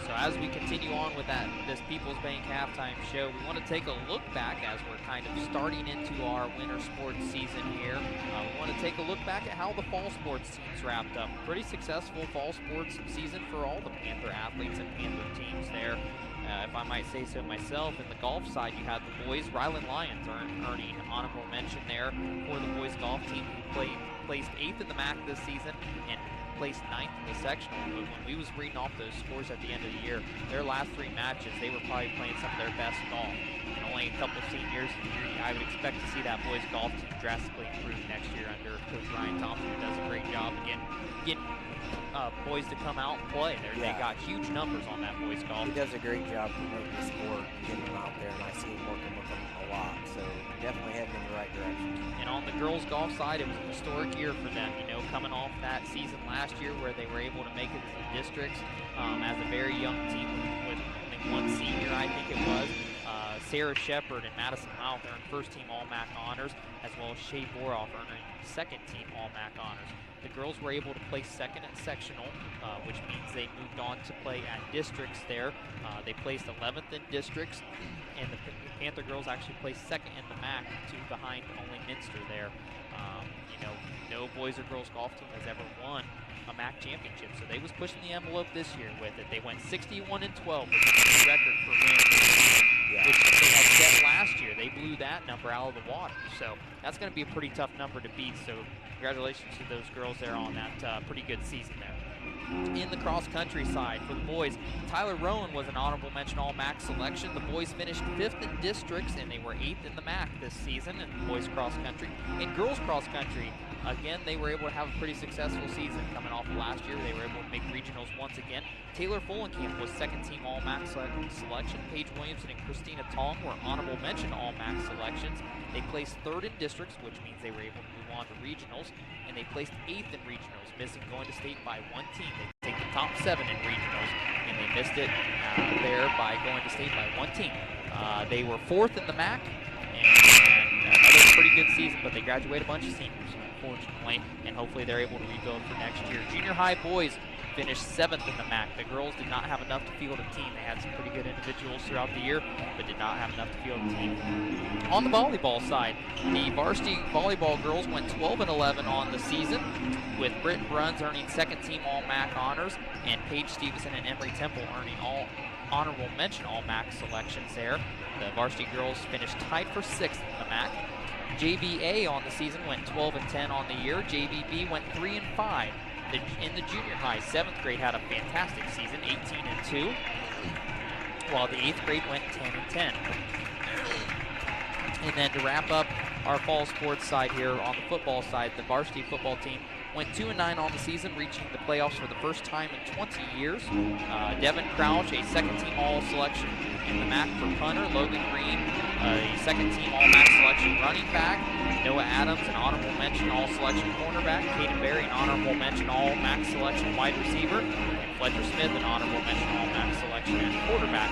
So as we continue on with this People's Bank halftime show, we want to take a look back as we're kind of starting into our winter sports season here. We want to take a look back at how the fall sports teams wrapped up. Pretty successful fall sports season for all the Panther athletes and Panther teams there. If I might say so myself, in the golf side, you had the boys. Ryland Lions earning honorable mention there for the boys golf team, who placed 8th in the MAC this season and placed 9th in the sectional. But when we was reading off those scores at the end of the year, their last 3 matches, they were probably playing some of their best golf. And only a couple of seniors, I would expect to see that boys golf team drastically improve next year under Coach Ryan Thompson, who does a great job again getting boys to come out and play. They got huge numbers on that boys golf. He does a great job promoting the sport and getting them out there, and I see him working with them a lot. So definitely heading in the right direction. And on the girls golf side, it was a historic year for them, you know, coming off that season last year where they were able to make it to the districts as a very young team with only 1 senior, I think it was. Sarah Shepard and Madison Mouth earned first-team All-MAC honors, as well as Shay Boroff earning second-team All-MAC honors. The girls were able to place 2nd at sectional, which means they moved on to play at districts there. They placed 11th in districts, and the Panther girls actually placed 2nd in the MAC, 2 behind only Minster there. You know, no boys or girls golf team has ever won a MAC championship, so they was pushing the envelope this year with it. They went 61-12, which is a record for wins, which they had set last year. They blew that number out of the water, so that's going to be a pretty tough number to beat. So congratulations to those girls there on that pretty good season there. In the cross-country side for the boys, Tyler Rowan was an honorable mention All-MAC selection. The boys finished 5th in districts, and they were 8th in the MAC this season in boys cross-country. In girls cross-country, again, they were able to have a pretty successful season coming off of last year. They were able to make regionals once again. Taylor Fullenkamp was 2nd-team All-MAC selection. Paige Williamson and Christina Tong were honorable mention All-MAC selections. They placed 3rd in districts, which means they were able to move on to regionals, and they placed 8th in regionals, missing going to state by 1 team. They take the top 7 in regionals, and they missed it there by going to state by 1 team. They were 4th in the MAC, and other than pretty good season, but they graduate a bunch of seniors, unfortunately, and hopefully they're able to rebuild for next year. Junior high boys finished 7th in the MAC. The girls did not have enough to field a team. They had some pretty good individuals throughout the year, but did not have enough to field a team. On the volleyball side, the varsity volleyball girls went 12-11 on the season, with Britt Bruns earning second team All-MAC honors, and Paige Stevenson and Emory Temple earning all honorable mention All-MAC selections there. The varsity girls finished tied for 6th in the MAC. JVA on the season went 12-10 on the year. JVB went 3-5. In the junior high, 7th grade had a fantastic season, 18-2, while the 8th grade went 10-10. And then to wrap up our fall sports side here on the football side, the varsity football team went 2-9 on the season, reaching the playoffs for the first time in 20 years. Devin Crouch, a second-team All-Selection in the MAC for punter. Logan Green, a second-team All-MAC selection running back. Noah Adams, an honorable mention All-Selection cornerback. Caden Berry, an honorable mention All-MAC selection wide receiver. And Fletcher Smith, an honorable mention All-MAC selection at quarterback.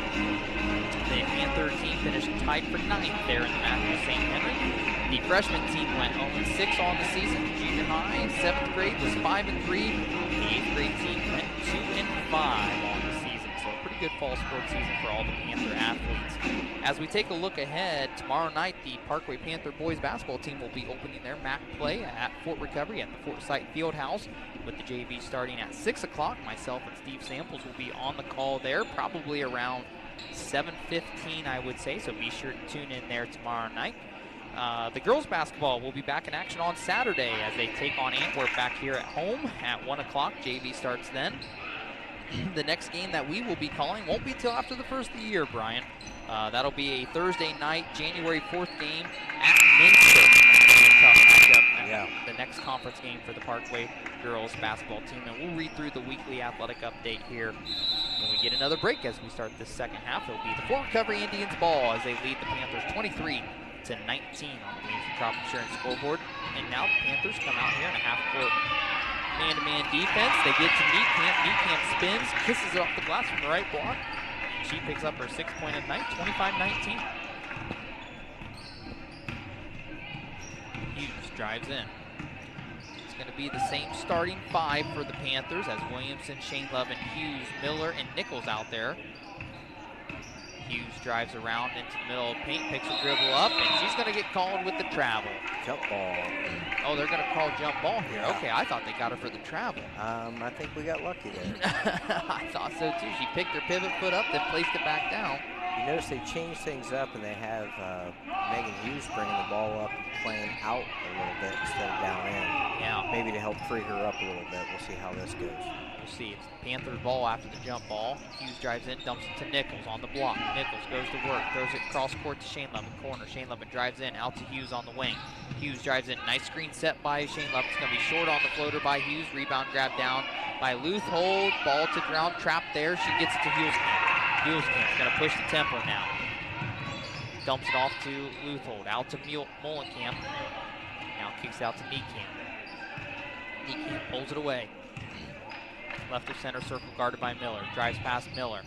The Panther team finished tied for 9th there in the MAC with St. Henry. The freshman team went 0-6 on the season. Junior high, 7th grade was 5-3. The 8th grade team went 2-5 on the season. So a pretty good fall sports season for all the Panther athletes. As we take a look ahead, tomorrow night the Parkway Panther boys basketball team will be opening their MAC play at Fort Recovery at the Fort Sight Fieldhouse, with the JV starting at 6 o'clock. Myself and Steve Samples will be on the call there, probably around 7:15, I would say, so be sure to tune in there tomorrow night. The girls basketball will be back in action on Saturday as they take on Antwerp back here at home at 1 o'clock. JV starts then. The next game that we will be calling won't be till after the first of the year, Brian. That'll be a Thursday night, January 4th game at Minster. It'll be a tough matchup. Yeah. The next conference game for the Parkway girls basketball team. And we'll read through the weekly athletic update here when we get another break as we start this second half. It'll be the Fort Recovery Indians ball as they lead the Panthers 23-19 on the Williamson Crop Insurance scoreboard. And now the Panthers come out here in a half-court man-to-man defense. They get to Niekamp. Niekamp spins, kisses it off the glass from the right block. She picks up her 6th point of the night, 25-19. Hughes drives in. It's going to be the same starting 5 for the Panthers as Williamson, Shane Love, and Hughes, Miller, and Nichols out there. Hughes drives around into the middle of the paint, picks a dribble up, and she's going to get called with the travel. Jump ball. Oh, they're going to call jump ball here. Yeah. Okay, I thought they got her for the travel. I think we got lucky there. I thought so too. She picked her pivot foot up, then placed it back down. You notice they changed things up and they have Megan Hughes bringing the ball up and playing out a little bit instead of down in. Yeah. Maybe to help free her up a little bit. We'll see how this goes. We'll see. It's Panthers ball after the jump ball. Hughes drives in, dumps it to Nichols on the block. Nichols goes to work, throws it cross court to Shane Levin, corner. Shane Levin drives in, out to Hughes on the wing. Hughes drives in, nice screen set by Shane Levin. It's going to be short on the floater by Hughes. Rebound grab down by Leuthold. Ball to ground, trapped there. She gets it to Huelskamp. Huelskamp going to push the tempo now. Dumps it off to Leuthold, out to Molenkamp. Now kicks out to Niekamp. Niekamp pulls it away. Left of center circle guarded by Miller. Drives past Miller.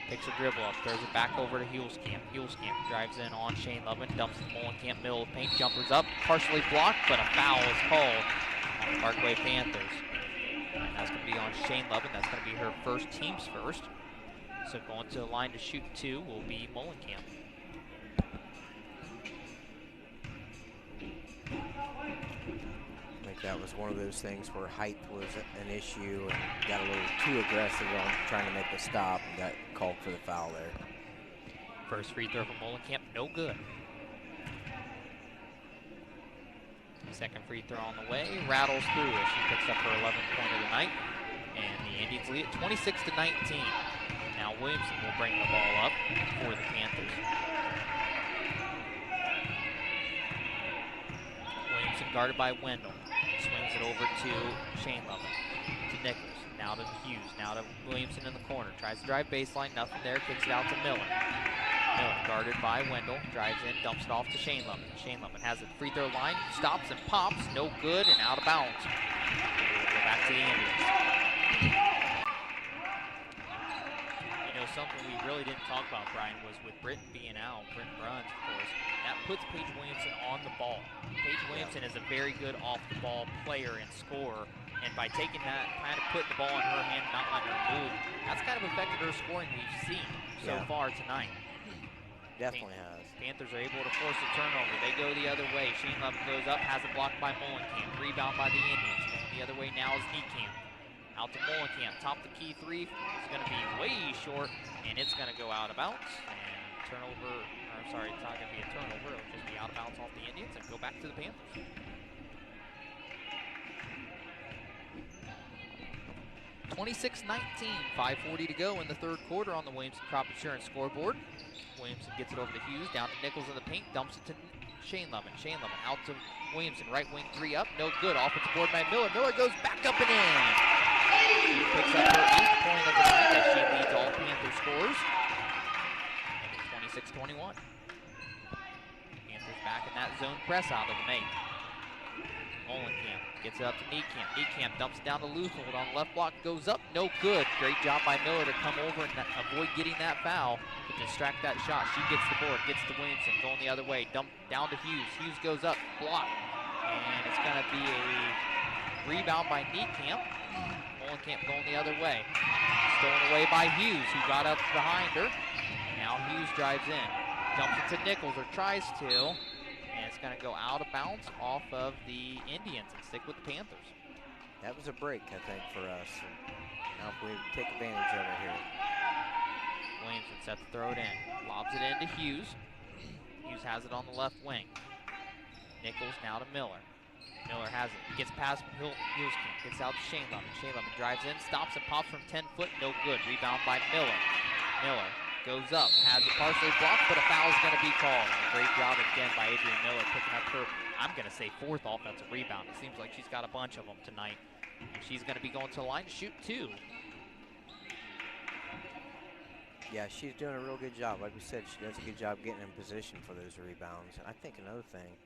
Picks a dribble up. Throws it back over to Huelskamp. Huelskamp drives in on Shane Levin. Dumps to Molenkamp. Middle of the paint. Jumpers up. Partially blocked, but a foul is called on the Parkway Panthers. And that's going to be on Shane Levin. That's going to be her first, team's first. So going to the line to shoot 2 will be Molenkamp. I think that was one of those things where height was an issue and got a little too aggressive on trying to make the stop and got called for the foul there. First free throw from Molenkamp, no good. Second free throw on the way, rattles through as she picks up her 11th point of the night. And the Indians lead it 26-19. Now Williamson will bring the ball up for the Panthers. Williamson guarded by Wendell. Swings it over to Shane Levin. To Nichols. Now to Hughes. Now to Williamson in the corner. Tries to drive baseline. Nothing there. Kicks it out to Miller. Miller guarded by Wendell. Drives in. Dumps it off to Shane Levin. Shane Levin has the free throw line. Stops and pops. No good and out of bounds. Go back to the Indians. You know something we really didn't talk about, Brian, was with Britton being out, Britton Bruns, of course, that puts Paige Williamson on the ball. Paige Williamson is a very good off-the-ball player and scorer, and by taking that, kind of putting the ball in her hand and not letting her move, that's kind of affected her scoring we've seen so far tonight. Definitely has. Panthers are able to force a turnover. They go the other way. Shane Levin goes up, has it blocked by Molenkamp. Rebound by the Indians. Going the other way now is Niekamp. Out to Molenkamp. Top the key three is going to be way short, and it's going to go out of bounds. And turnover, or sorry, it's not going to be a turnover. It'll just be out of bounds off the Indians and go back to the Panthers. (26-19), 5:40 to go in the third quarter on the Williamson Crop Insurance scoreboard. Williamson gets it over to Hughes, down to Nichols in the paint, dumps it to Shane Levin. Shane Levin out to Williamson, right wing three up, no good. Offensive board by Miller. Miller goes back up and in. She picks up her 8th point of the night as she leads all Panther scores. And it's 26-21. Panthers back in that zone press out of the make. Molenkamp gets it up to Niekamp. Niekamp dumps it down to Luthold on the left block, goes up, no good. Great job by Miller to come over and avoid getting that foul, to distract that shot. She gets the board, gets to Williamson, going the other way, dump down to Hughes. Hughes goes up, blocked, and it's going to be a rebound by Niekamp. Molenkamp going the other way. Stolen away by Hughes, who got up behind her. Now Hughes drives in, dumps it to Nichols, or tries to. And it's going to go out of bounds off of the Indians and stick with the Panthers. That was a break, I think, for us. Now if we take advantage of it here. Williamson set to throw it in. Lobs it into Hughes. Hughes has it on the left wing. Nichols now to Miller. Miller has it. Gets past Hughes. Gets out to Shane Levin. Shane Levin drives in, stops and pops from 10 foot. No good. Rebound by Miller. Miller goes up, has it partially blocked, but a foul is going to be called. Great job again by Adrian Miller picking up her, I'm going to say, 4th offensive rebound. It seems like she's got a bunch of them tonight. And she's going to be going to the line to shoot 2. Yeah, she's doing a real good job. Like we said, she does a good job getting in position for those rebounds. And I think another thing,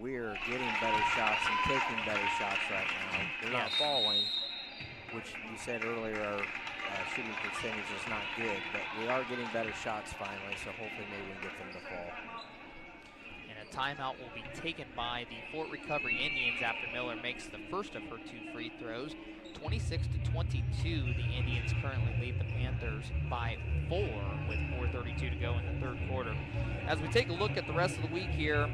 we're getting better shots and taking better shots right now. They're not falling, which you said earlier, our shooting percentage is not good, but we are getting better shots finally, so hopefully maybe we can get them to fall. And a timeout will be taken by the Fort Recovery Indians after Miller makes the first of her 2 free throws. 26-22, the Indians currently lead the Panthers by 4 with 4:32 to go in the third quarter. As we take a look at the rest of the week here,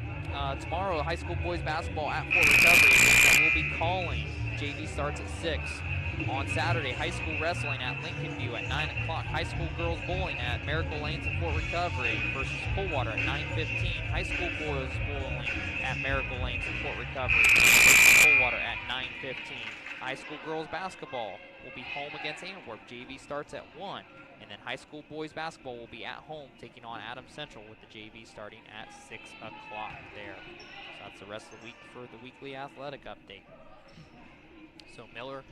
tomorrow high school boys basketball at Fort Recovery that we'll be calling. JV starts at 6. On Saturday, high school wrestling at Lincoln View at 9 o'clock. High school girls bowling at Miracle Lanes and Fort Recovery versus Coldwater at 9:15. High school boys bowling at Miracle Lanes and Fort Recovery versus Coldwater at 9:15. High school girls basketball will be home against Antwerp. JV starts at 1. And then high school boys basketball will be at home taking on Adams Central with the JV starting at 6 o'clock there. So that's the rest of the week for the weekly athletic update. So Miller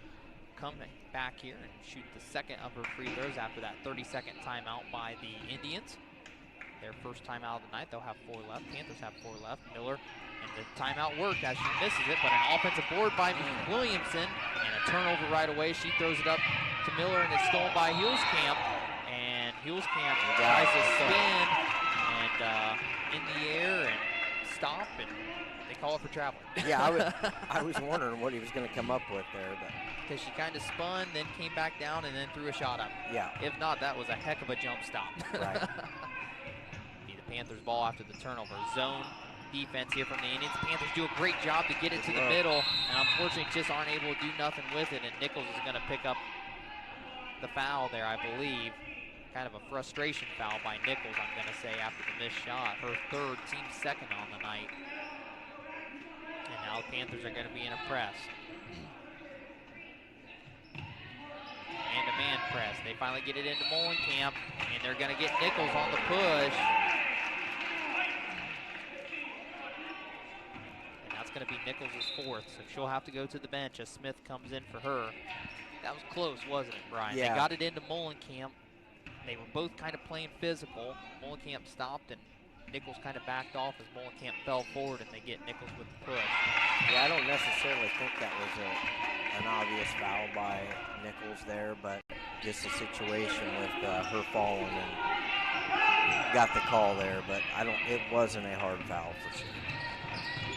come back here and shoot the second of her free throws after that 30-second timeout by the Indians. Their first timeout of the night. They'll have 4 left. Panthers have 4 left. Miller, and the timeout worked as she misses it, but an offensive board by Williamson and a turnover right away. She throws it up to Miller, and it's stolen by Hulskamp. And Hulskamp tries to spin and in the air and stop, and they call it for traveling. Yeah, I was wondering what he was going to come up with there, but because she kind of spun, then came back down, and then threw a shot up. Yeah. If not, that was a heck of a jump stop. Right. Be the Panthers' ball after the turnover. Zone defense here from the Indians. The Panthers do a great job to get it to the middle, and unfortunately just aren't able to do nothing with it, and Nichols is going to pick up the foul there, I believe. Kind of a frustration foul by Nichols, I'm going to say, after the missed shot. Her 3rd, team 2nd on the night. And now the Panthers are going to be in a press. Man-to-man press. They finally get it into Molenkamp, and they're going to get Nichols on the push. And that's going to be Nichols' 4th, so she'll have to go to the bench as Smith comes in for her. That was close, wasn't it, Brian? Yeah. They got it into Molenkamp. They were both kind of playing physical. Molenkamp stopped, and Nichols kind of backed off as Molenkamp fell forward, and they get Nichols with the push. Yeah, I don't necessarily think that was an obvious foul by Nichols there, but just a situation with her falling and got the call there, but it wasn't a hard foul for sure.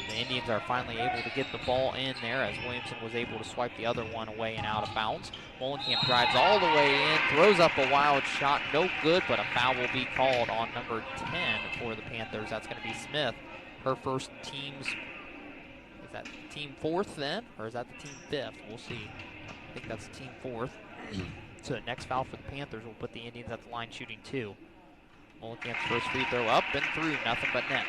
The Indians are finally able to get the ball in there as Williamson was able to swipe the other one away and out of bounds. Molenkamp drives all the way in, throws up a wild shot, no good, but a foul will be called on number 10 for the Panthers. That's going to be Smith. Her first team's, is that team 4th then? Or is that the team 5th? We'll see. I think that's team 4th. So the next foul for the Panthers will put the Indians at the line shooting 2. Molenkamp's first free throw up and through, nothing but net.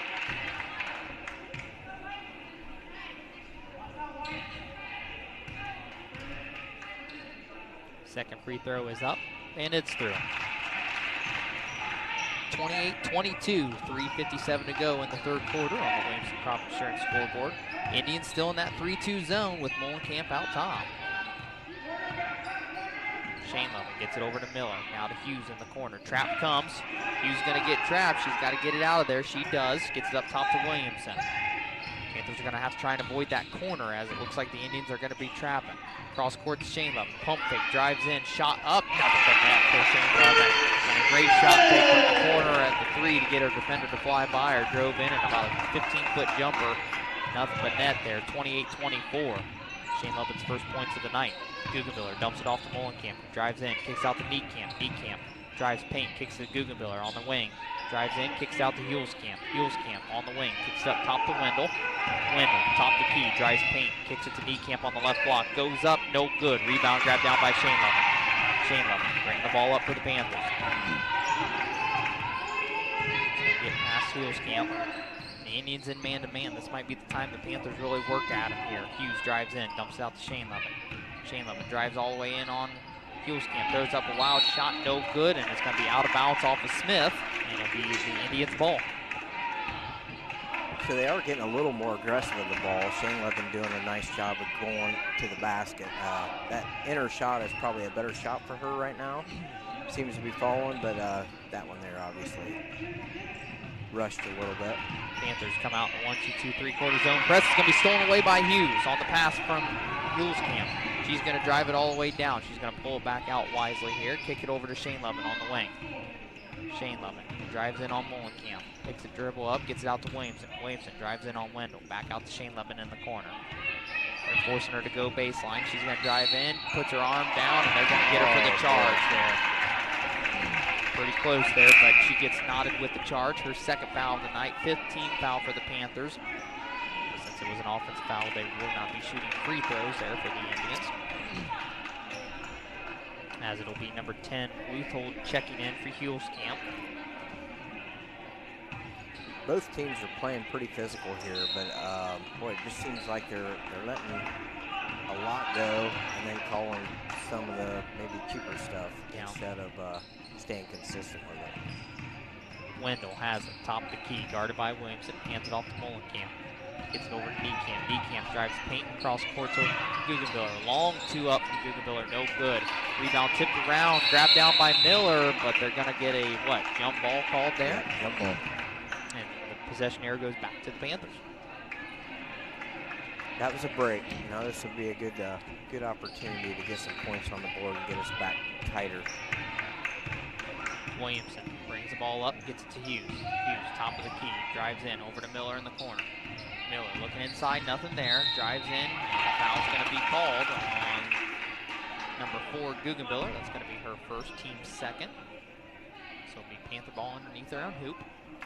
Second free throw is up, and it's through. 28-22, 3:57 to go in the third quarter on the Williamson Crop Insurance scoreboard. Indians still in that 3-2 zone with Molenkamp out top. Shane Lovin gets it over to Miller. Now to Hughes in the corner. Trap comes. Hughes going to get trapped. She's got to get it out of there. She does. Gets it up top to Williamson. Panthers are going to have to try and avoid that corner as it looks like the Indians are going to be trapping. Cross court to Shane Lovin. Pump fake. Drives in. Shot up. Nothing but net for Shane Lovin. And a great shot take from the corner at the 3 to get her defender to fly by her. Drove in and about a 15-foot jumper. Nothing but net there. 28-24. Shane Lovin's first points of the night. Guggenbiller dumps it off to Molenkamp. Drives in. Kicks out to Niekamp. Niekamp drives paint. Kicks to Guggenbiller on the wing. Drives in, kicks out to Hulskamp. Hulskamp on the wing, kicks it up top to Wendell. Wendell, top the key, drives paint, kicks it to Niekamp on the left block. Goes up, no good. Rebound grabbed down by Shane Lovin. Shane Lovin bringing the ball up for the Panthers. Get past Hulskamp. The Indians in man-to-man. This might be the time the Panthers really work at him here. Hughes drives in, dumps it out to Shane Lovin. Shane Lovin drives all the way in on Hulskamp, throws up a wild shot, no good, and it's going to be out of bounds off of Smith, and it'll be the Indians' ball. So they are getting a little more aggressive with the ball. Shane Lovin doing a nice job of going to the basket. That inner shot is probably a better shot for her right now. Seems to be falling, but that one there obviously rushed a little bit. Panthers come out in 1-2-2 3/4 zone press. It's going to be stolen away by Hughes on the pass from Hulskamp. She's going to drive it all the way down. She's going to pull it back out wisely here. Kick it over to Shane Lovin on the wing. Shane Lovin drives in on Molenkamp. Picks a dribble up, gets it out to Williamson. Williamson drives in on Wendell. Back out to Shane Lovin in the corner. They're forcing her to go baseline. She's going to drive in, puts her arm down, and they're going to get her for the charge there. Pretty close there, but she gets knotted with the charge. Her second foul of the night, 15th foul for the Panthers. Since it was an offensive foul, they will not be shooting free throws there for the Indians. As it'll be number 10, Luthold checking in for Hulskamp. Both teams are playing pretty physical here, but boy, it just seems like they're letting a lot go and then calling some of the maybe cheaper stuff instead of staying consistent with it. Wendell has it, top the key, guarded by Williamson, hands it off to Molenkamp. Gets it over to Niekamp. Niekamp drives paint across court to Guggenbiller. Long 2 up from Guggenbiller, no good. Rebound tipped around, grabbed down by Miller, but they're going to get a, jump ball called there? Yeah, jump ball. And the possession error goes back to the Panthers. That was a break. Now this would be a good opportunity to get some points on the board and get us back tighter. Williamson brings the ball up, gets it to Hughes. Hughes, top of the key, drives in, over to Miller in the corner. Miller looking inside, nothing there, drives in, and the foul's going to be called on number 4, Guggenbiller. That's going to be her first, team's second. So it'll be Panther ball underneath their own hoop.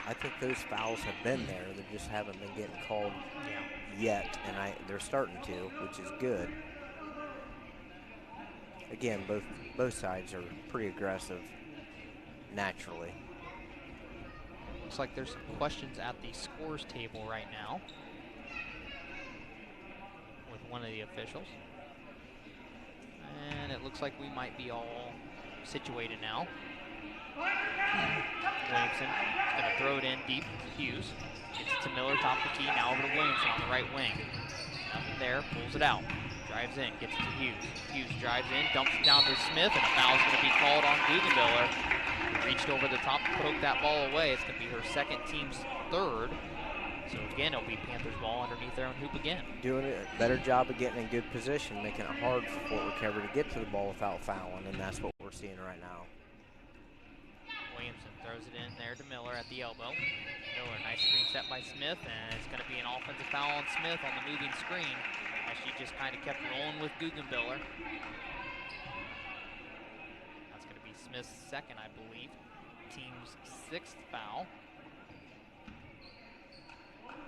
I think those fouls have been there. They just haven't been getting called yet, and they're starting to, which is good. Again, both sides are pretty aggressive naturally. Looks like there's some questions at the scores table right now with one of the officials. And it looks like we might be all situated now. Williamson is going to throw it in deep to Hughes. Gets it to Miller, top of the key, now over to Williamson on the right wing. Nothing there, pulls it out. Drives in, gets it to Hughes. Hughes drives in, dumps it down to Smith, and a foul's going to be called on Guggenbiller. Reached over the top to poke that ball away. It's going to be her second, team's third. So again, it'll be Panthers ball underneath their own hoop again. Doing a better job of getting in good position, making it hard for Fort Recovery to get to the ball without fouling, and that's what we're we're seeing right now. Williamson throws it in there to Miller at the elbow. Miller, nice screen set by Smith, and it's going to be an offensive foul on Smith on the moving screen as she just kind of kept rolling with Guggenbiller. That's going to be Smith's second, I believe. Team's 6th foul.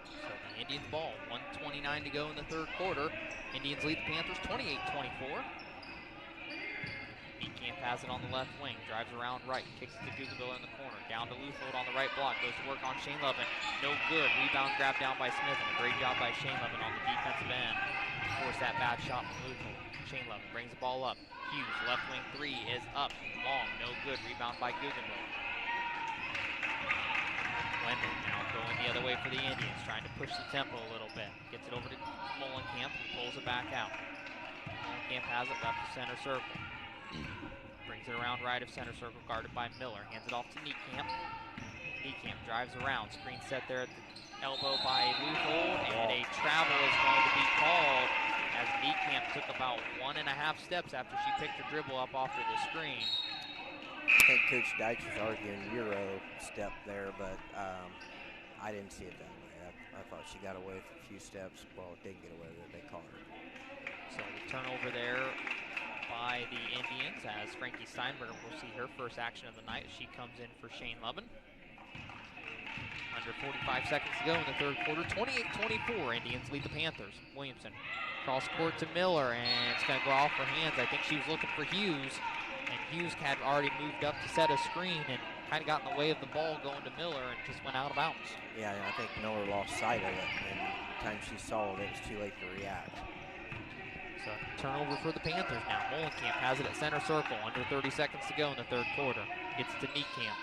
So the Indians ball, 1:29 to go in the third quarter. Indians lead the Panthers 28-24. Niekamp has it on the left wing, drives around right, kicks it to Guggenbiller in the corner, down to Luthold on the right block, goes to work on Shane Levin. No good, rebound grab down by Smith, and a great job by Shane Levin on the defensive end. Force that bad shot from Luthold. Shane Levin brings the ball up. Hughes, left wing three is up, long, no good, rebound by Guggenbiller. Wendell now going the other way for the Indians, trying to push the tempo a little bit. Gets it over to Molenkamp, who pulls it back out. Molenkamp has it left to center circle. Brings it around right of center circle, guarded by Miller. Hands it off to Niekamp. Niekamp drives around. Screen set there at the elbow by Luthold, and a travel is going to be called as Niekamp took about 1.5 steps after she picked her dribble up off of the screen. I think Coach Deitch was arguing Euro step there, but I didn't see it that way. I thought she got away with a few steps. Well, it didn't get away with it. They caught her. So the turnover there by the Indians as Frankie Steinberger will see her first action of the night as she comes in for Shane Levin. Under 45 seconds to go in the third quarter. 28-24, Indians lead the Panthers. Williamson cross court to Miller, and it's going to go off her hands. I think she was looking for Hughes, and Hughes had already moved up to set a screen and kind of got in the way of the ball going to Miller and just went out of bounds. Yeah, I think Miller lost sight of it, and by the time she saw it, it was too late to react. So turnover for the Panthers now. Molenkamp has it at center circle. Under 30 seconds to go in the third quarter. Gets it to Niekamp.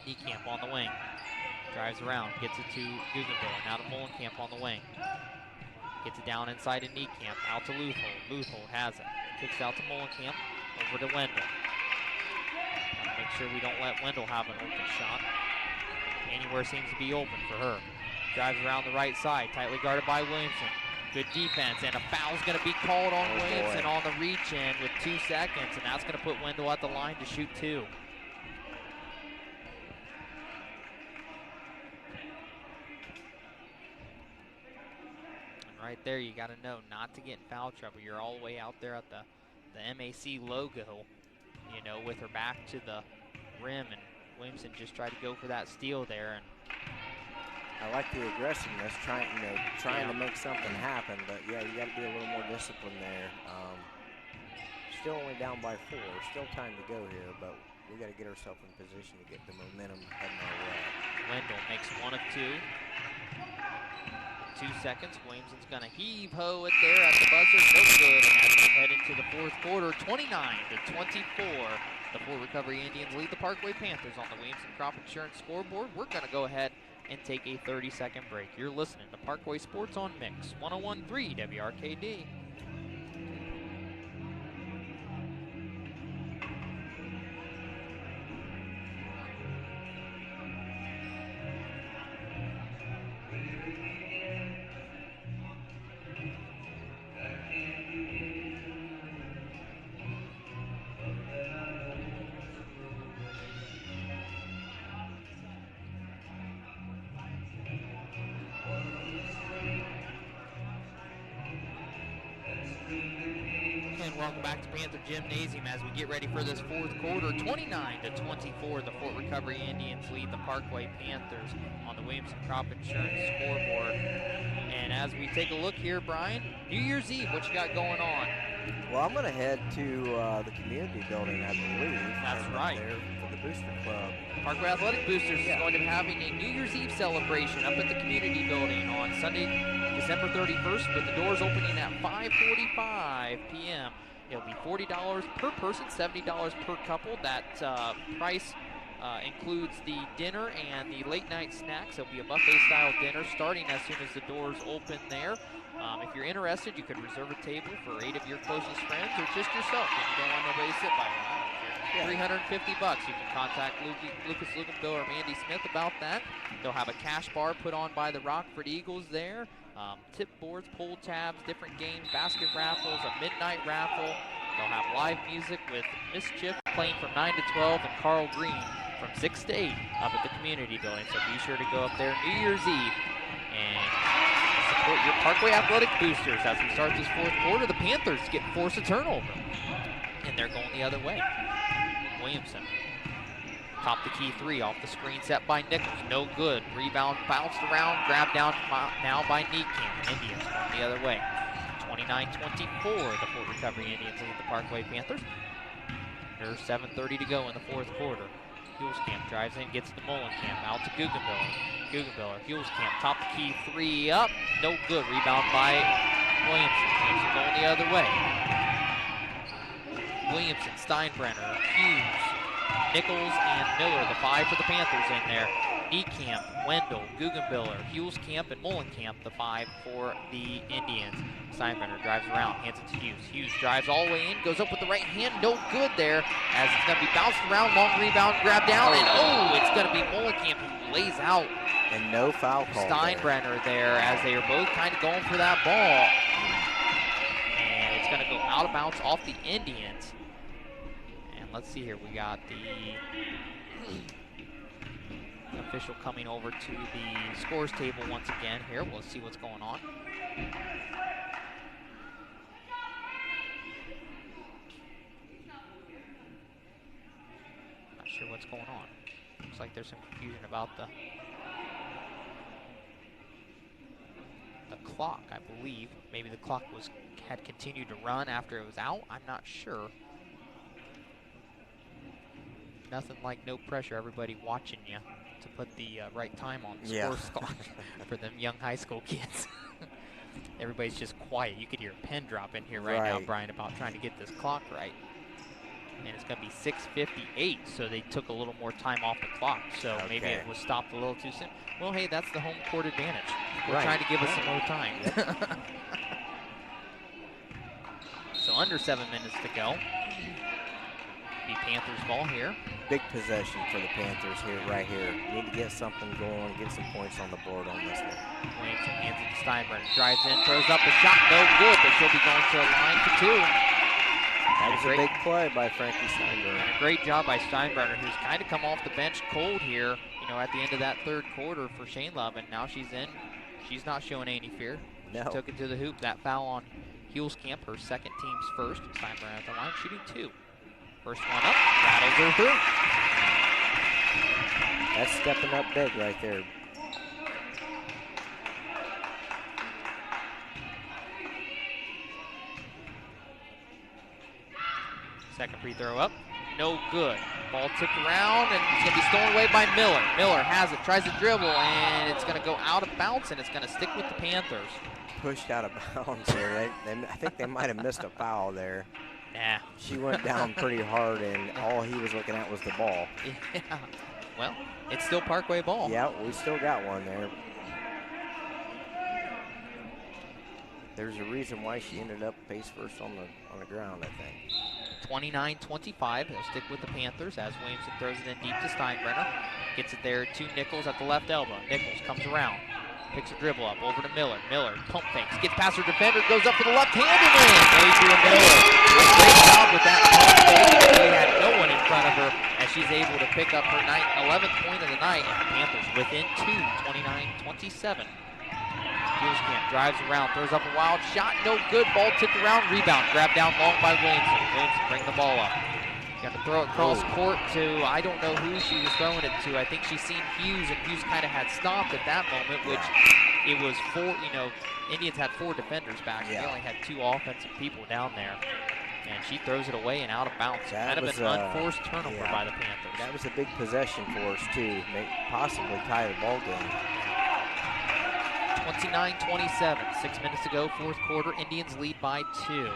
Niekamp on the wing. Drives around. Gets it to Guggenbiller. Now to Molenkamp on the wing. Gets it down inside to Niekamp. Out to Luthold. Luthold has it. Kicks out to Molenkamp. Over to Wendell. Gotta make sure we don't let Wendell have an open shot. Anywhere seems to be open for her. Drives around the right side. Tightly guarded by Williamson. Good defense, and a foul's going to be called on Williamson on the reach-in with 2 seconds, and that's going to put Wendell at the line to shoot 2. And right there, you got to know not to get in foul trouble. You're all the way out there at the MAC logo, you know, with her back to the rim, and Williamson just tried to go for that steal there, and I like the aggressiveness, trying to make something happen, but yeah, you got to be a little more disciplined there. Still only down by 4, still time to go here, but we got to get ourselves in position to get the momentum heading our way. Wendell makes 1 of 2. 2 seconds, Williamson's going to heave-ho it there at the buzzer, no good, and as we head into the fourth quarter, 29-24. The Fort Recovery Indians lead the Parkway Panthers on the Williamson Crop Insurance scoreboard. We're going to go ahead and take a 30-second break. You're listening to Parkway Sports on Mix 101.3 WRKD. Welcome back to Panther Gymnasium as we get ready for this fourth quarter. 29-24, the Fort Recovery Indians lead the Parkway Panthers on the Williamson Crop Insurance scoreboard. And as we take a look here, Brian, New Year's Eve, what you got going on? Well, I'm going to head to the community building, I believe. That's right. There for the Booster Club. Parkway Athletic Boosters is going to be having a New Year's Eve celebration up at the community building on Sunday, December 31st, with the doors opening at 5:45 p.m. It'll be $40 per person, $70 per couple. That price includes the dinner and the late night snacks. It'll be a buffet-style dinner starting as soon as the doors open there. If you're interested, you could reserve a table for 8 of your closest friends or just yourself if you don't want nobody to sit by you. $350. You can contact Lucas Luganville or Mandy Smith about that. They'll have a cash bar put on by the Rockford Eagles there. Tip boards, pull tabs, different games, basket raffles, a midnight raffle. They'll have live music with Mischief playing from 9 to 12 and Carl Green from 6 to 8 up at the community building. So be sure to go up there New Year's Eve and support your Parkway Athletic Boosters. As we start this fourth quarter, the Panthers force a turnover, and they're going the other way. Williamson, top the key three off the screen set by Nichols. No good. Rebound bounced around, grabbed down now by Niekamp. Indians going the other way. 29-24, the Fort Recovery Indians lead the Parkway Panthers. There's 7:30 to go in the fourth quarter. Hulskamp drives in, gets to Mullenkamp, out to Guggenbiller. Guggenbiller, Hulskamp, top the key three up, no good. Rebound by Williamson. Williamson going the other way. Williamson, Steinbrenner, Hughes, Nichols, and Miller, the five for the Panthers in there. Niekamp, Wendell, Guggenbiller, Hulskamp, and Mullenkamp, the five for the Indians. Steinbrenner drives around, hands it to Hughes. Hughes drives all the way in, goes up with the right hand, no good there, as it's going to be bounced around, long rebound, grab down, and it's going to be Mullenkamp who lays out. And no foul call Steinbrenner there, as they are both kind of going for that ball. And it's going to go out of bounds off the Indians. And let's see here, we got the official coming over to the scores table once again here. We'll see what's going on. Not sure what's going on. Looks like there's some confusion about the clock, I believe. Maybe the clock had continued to run after it was out. I'm not sure. Nothing like no pressure, everybody watching you to put the right time on the scores clock for them young high school kids. Everybody's just quiet. You could hear a pin drop in here right now, Brian, about trying to get this clock right. And it's going to be 6:58, so they took a little more time off the clock. So maybe it was stopped a little too soon. Well, hey, that's the home court advantage. We're trying to give us some more time. So under 7 minutes to go. Be Panthers ball here. Big possession for the Panthers here, right here. Need to get something going, get some points on the board on this one. Williamson hands it to Steinbrenner, drives in, throws up a shot, no good, but she'll be going to a line for two. That was a big play by Frankie Steinbrenner. And a great job by Steinbrenner, who's kind of come off the bench cold here, at the end of that third quarter for Shane Love, and now she's in. She's not showing any fear. She took it to the hoop. That foul on Hulskamp, her second team's first. Steinbrenner at the line, shooting two. First one up, rattles her through. That's stepping up big right there. Second free throw up, no good. Ball tipped around, and it's going to be stolen away by Miller. Miller has it, tries to dribble, and it's going to go out of bounds, and it's going to stick with the Panthers. Pushed out of bounds there. I think they might have missed a foul there. Nah. She went down pretty hard, and all he was looking at was the ball. Yeah. Well, it's still Parkway ball. Yeah, we still got one there. There's a reason why she ended up face first on the ground, I think. 29-25. They'll stick with the Panthers as Williamson throws it in deep to Steinbrenner. Gets it there to Nichols at the left elbow. Nichols comes around. Picks a dribble up over to Miller. Miller pump fakes, gets past her defender, goes up for the left hand and in. Adrian Miller, great job with that pump fake. They had no one in front of her as she's able to pick up her 11th point of the night. And the Panthers within two, 29-27. Hulskamp drives around, throws up a wild shot, no good. Ball tipped around, rebound, grabbed down long by Williamson. Williamson bring the ball up. Got to throw it cross court to, I don't know who she was throwing it to. I think she's seen Hughes, and Hughes kind of had stopped at that moment, which it was Indians had four defenders back. They only had two offensive people down there. And she throws it away and out of bounds. Kind of an unforced turnover by the Panthers. That was a big possession for us, too. Possibly tie the ball game. 29-27, 6 minutes to go, fourth quarter. Indians lead by 2.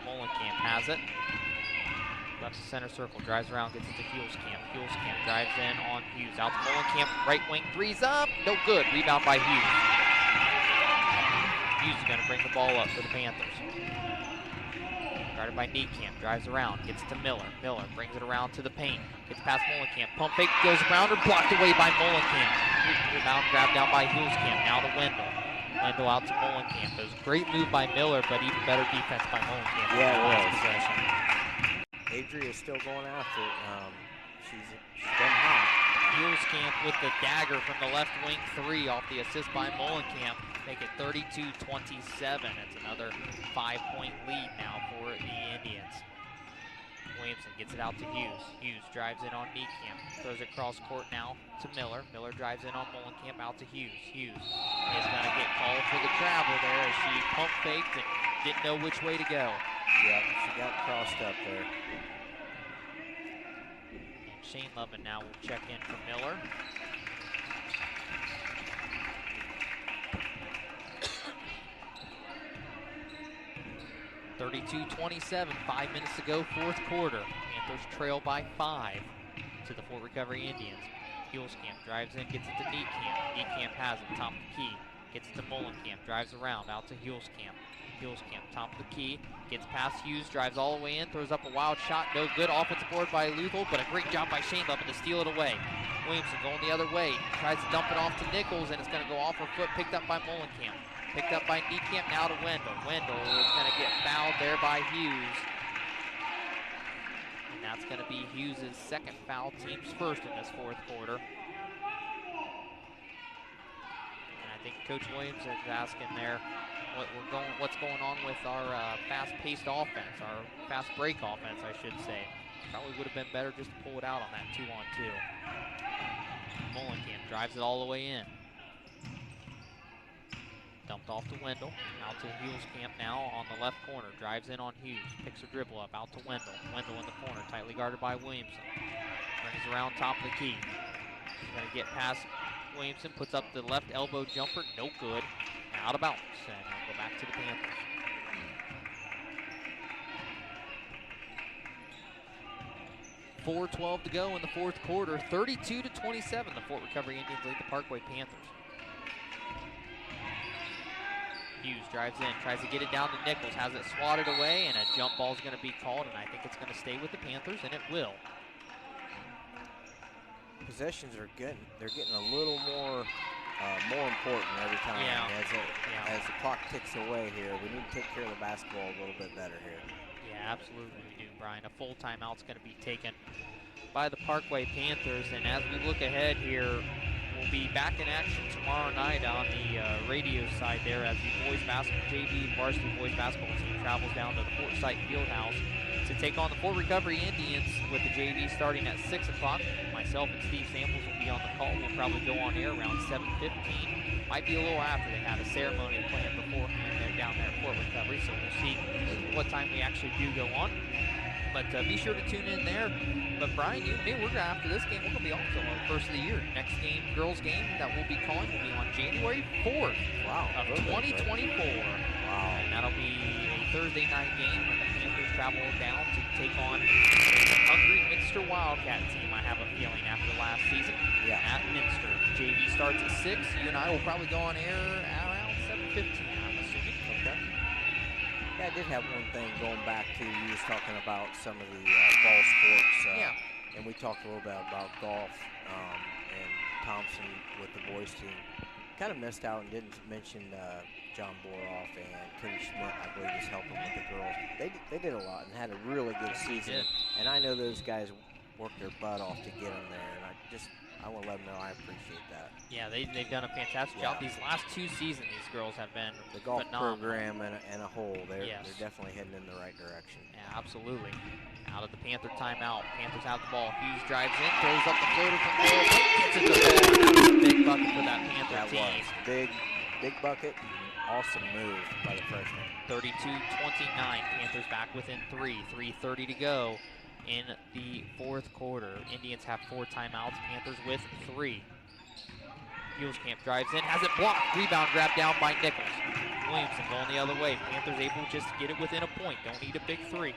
Mullenkamp has it. Left to center circle, drives around, gets it to Hulskamp. Hulskamp drives in on Hughes. Out to Mullenkamp, right wing, threes up, no good. Rebound by Hughes. Hughes is going to bring the ball up for the Panthers. Guarded by Niekamp, drives around, gets to Miller. Miller brings it around to the paint. Gets past Mullenkamp. Pump fake goes around her, blocked away by Mullenkamp. Rebound grabbed down by Hulskamp. Now to Wendell. Wendell out to Molenkamp. It was a great move by Miller, but even better defense by Molenkamp. Yeah, it was. Possession. Adria is still going after it. She's been hot. Huelskamp with the dagger from the left wing 3 off the assist by Molenkamp. Make it 32-27. It's another 5-point lead now for the Indians. Williamson gets it out to Hughes. Hughes drives in on Niekamp. Throws it cross court now to Miller. Miller drives in on Molenkamp out to Hughes. Hughes is going to get called for the travel there as she pump faked and didn't know which way to go. Yep, she got crossed up there. And Shane Lovin now will check in for Miller. (32-27), 5 minutes to go, fourth quarter. Panthers trail by 5 to the Fort Recovery Indians. Huelskamp drives in, gets it to Niekamp. Niekamp has it, top of the key. Gets it to Molenkamp, drives around, out to Huelskamp. Huelskamp, top of the key, gets past Hughes, drives all the way in, throws up a wild shot, no good. Offensive board by Luthel, but a great job by Shane Lovin to steal it away. Williamson going the other way, tries to dump it off to Nichols, and it's going to go off her foot, picked up by Molenkamp. Picked up by Niekamp, now to Wendell. Wendell is going to get fouled there by Hughes. And that's going to be Hughes' second foul, team's first in this fourth quarter. And I think Coach Williams is asking there what's going on with our fast-paced offense, our fast break offense, I should say. Probably would have been better just to pull it out on that 2-on-2. Molenkamp drives it all the way in. Dumped off to Wendell, out to Huelskamp now on the left corner. Drives in on Hughes, picks her dribble up, out to Wendell. Wendell in the corner, tightly guarded by Williamson. Brings around top of the key. She's going to get past Williamson, puts up the left elbow jumper, no good. Now out of bounds, and we'll go back to the Panthers. .4:12 to go in the fourth quarter, 32-27. The Fort Recovery Indians lead the Parkway Panthers. Hughes drives in, tries to get it down to Nichols, has it swatted away, and a jump ball is going to be called, and I think it's going to stay with the Panthers, and it will. Possessions are good. They're getting a little more important every time. Yeah. As the clock ticks away here, we need to take care of the basketball a little bit better here. Yeah, absolutely we do, Brian. A full timeout's going to be taken by the Parkway Panthers, and as we look ahead here, we'll be back in action tomorrow night on the radio side there as the JV varsity boys basketball team travels down to the Fort Site Fieldhouse to take on the Fort Recovery Indians with the JV starting at 6 o'clock. Myself and Steve Samples will be on the call. We'll probably go on air around 7:15. Might be a little after. They had a ceremony planned beforehand there down there at Fort Recovery, so we'll see what time we actually do go on. But be sure to tune in there. But Brian, you and me, after this game, we're going to be off till the first of the year. Next game, girls game that we'll be calling will be on January 4th of 2024. Wow. And that'll be a Thursday night game when the Panthers travel down to take on a hungry Minster Wildcat team, I have a feeling, after last season at Minster. JV starts at 6. You and I will probably go on air around 7:15, I'm assuming. Okay. Yeah, I did have one thing going back to, you was talking about some of the ball sports. And we talked a little bit about golf and Thompson with the boys team. Kind of missed out and didn't mention John Boroff and Cody Schmidt, I believe, is helping with the girls. They did a lot and had a really good season. And I know those guys worked their butt off to get them there. And I want to let them know I appreciate that. Yeah, they've done a fantastic job. These last 2 seasons, these girls have been the golf phenomenal. program and a whole. They're definitely heading in the right direction. Yeah, absolutely. Out of the Panther timeout. Panthers have the ball. Hughes drives in, throws up the floater from there. Gets it to the ball. That was a big bucket for that Panther team. Big bucket. Awesome move by the freshman. 32-29. Panthers back within 3. 3:30 to go in the fourth quarter. Indians have 4 timeouts. Panthers with 3. Huelskamp drives in, has it blocked. Rebound grab down by Nichols. Williamson going the other way. Panthers able just to get it within a point. Don't need a big 3.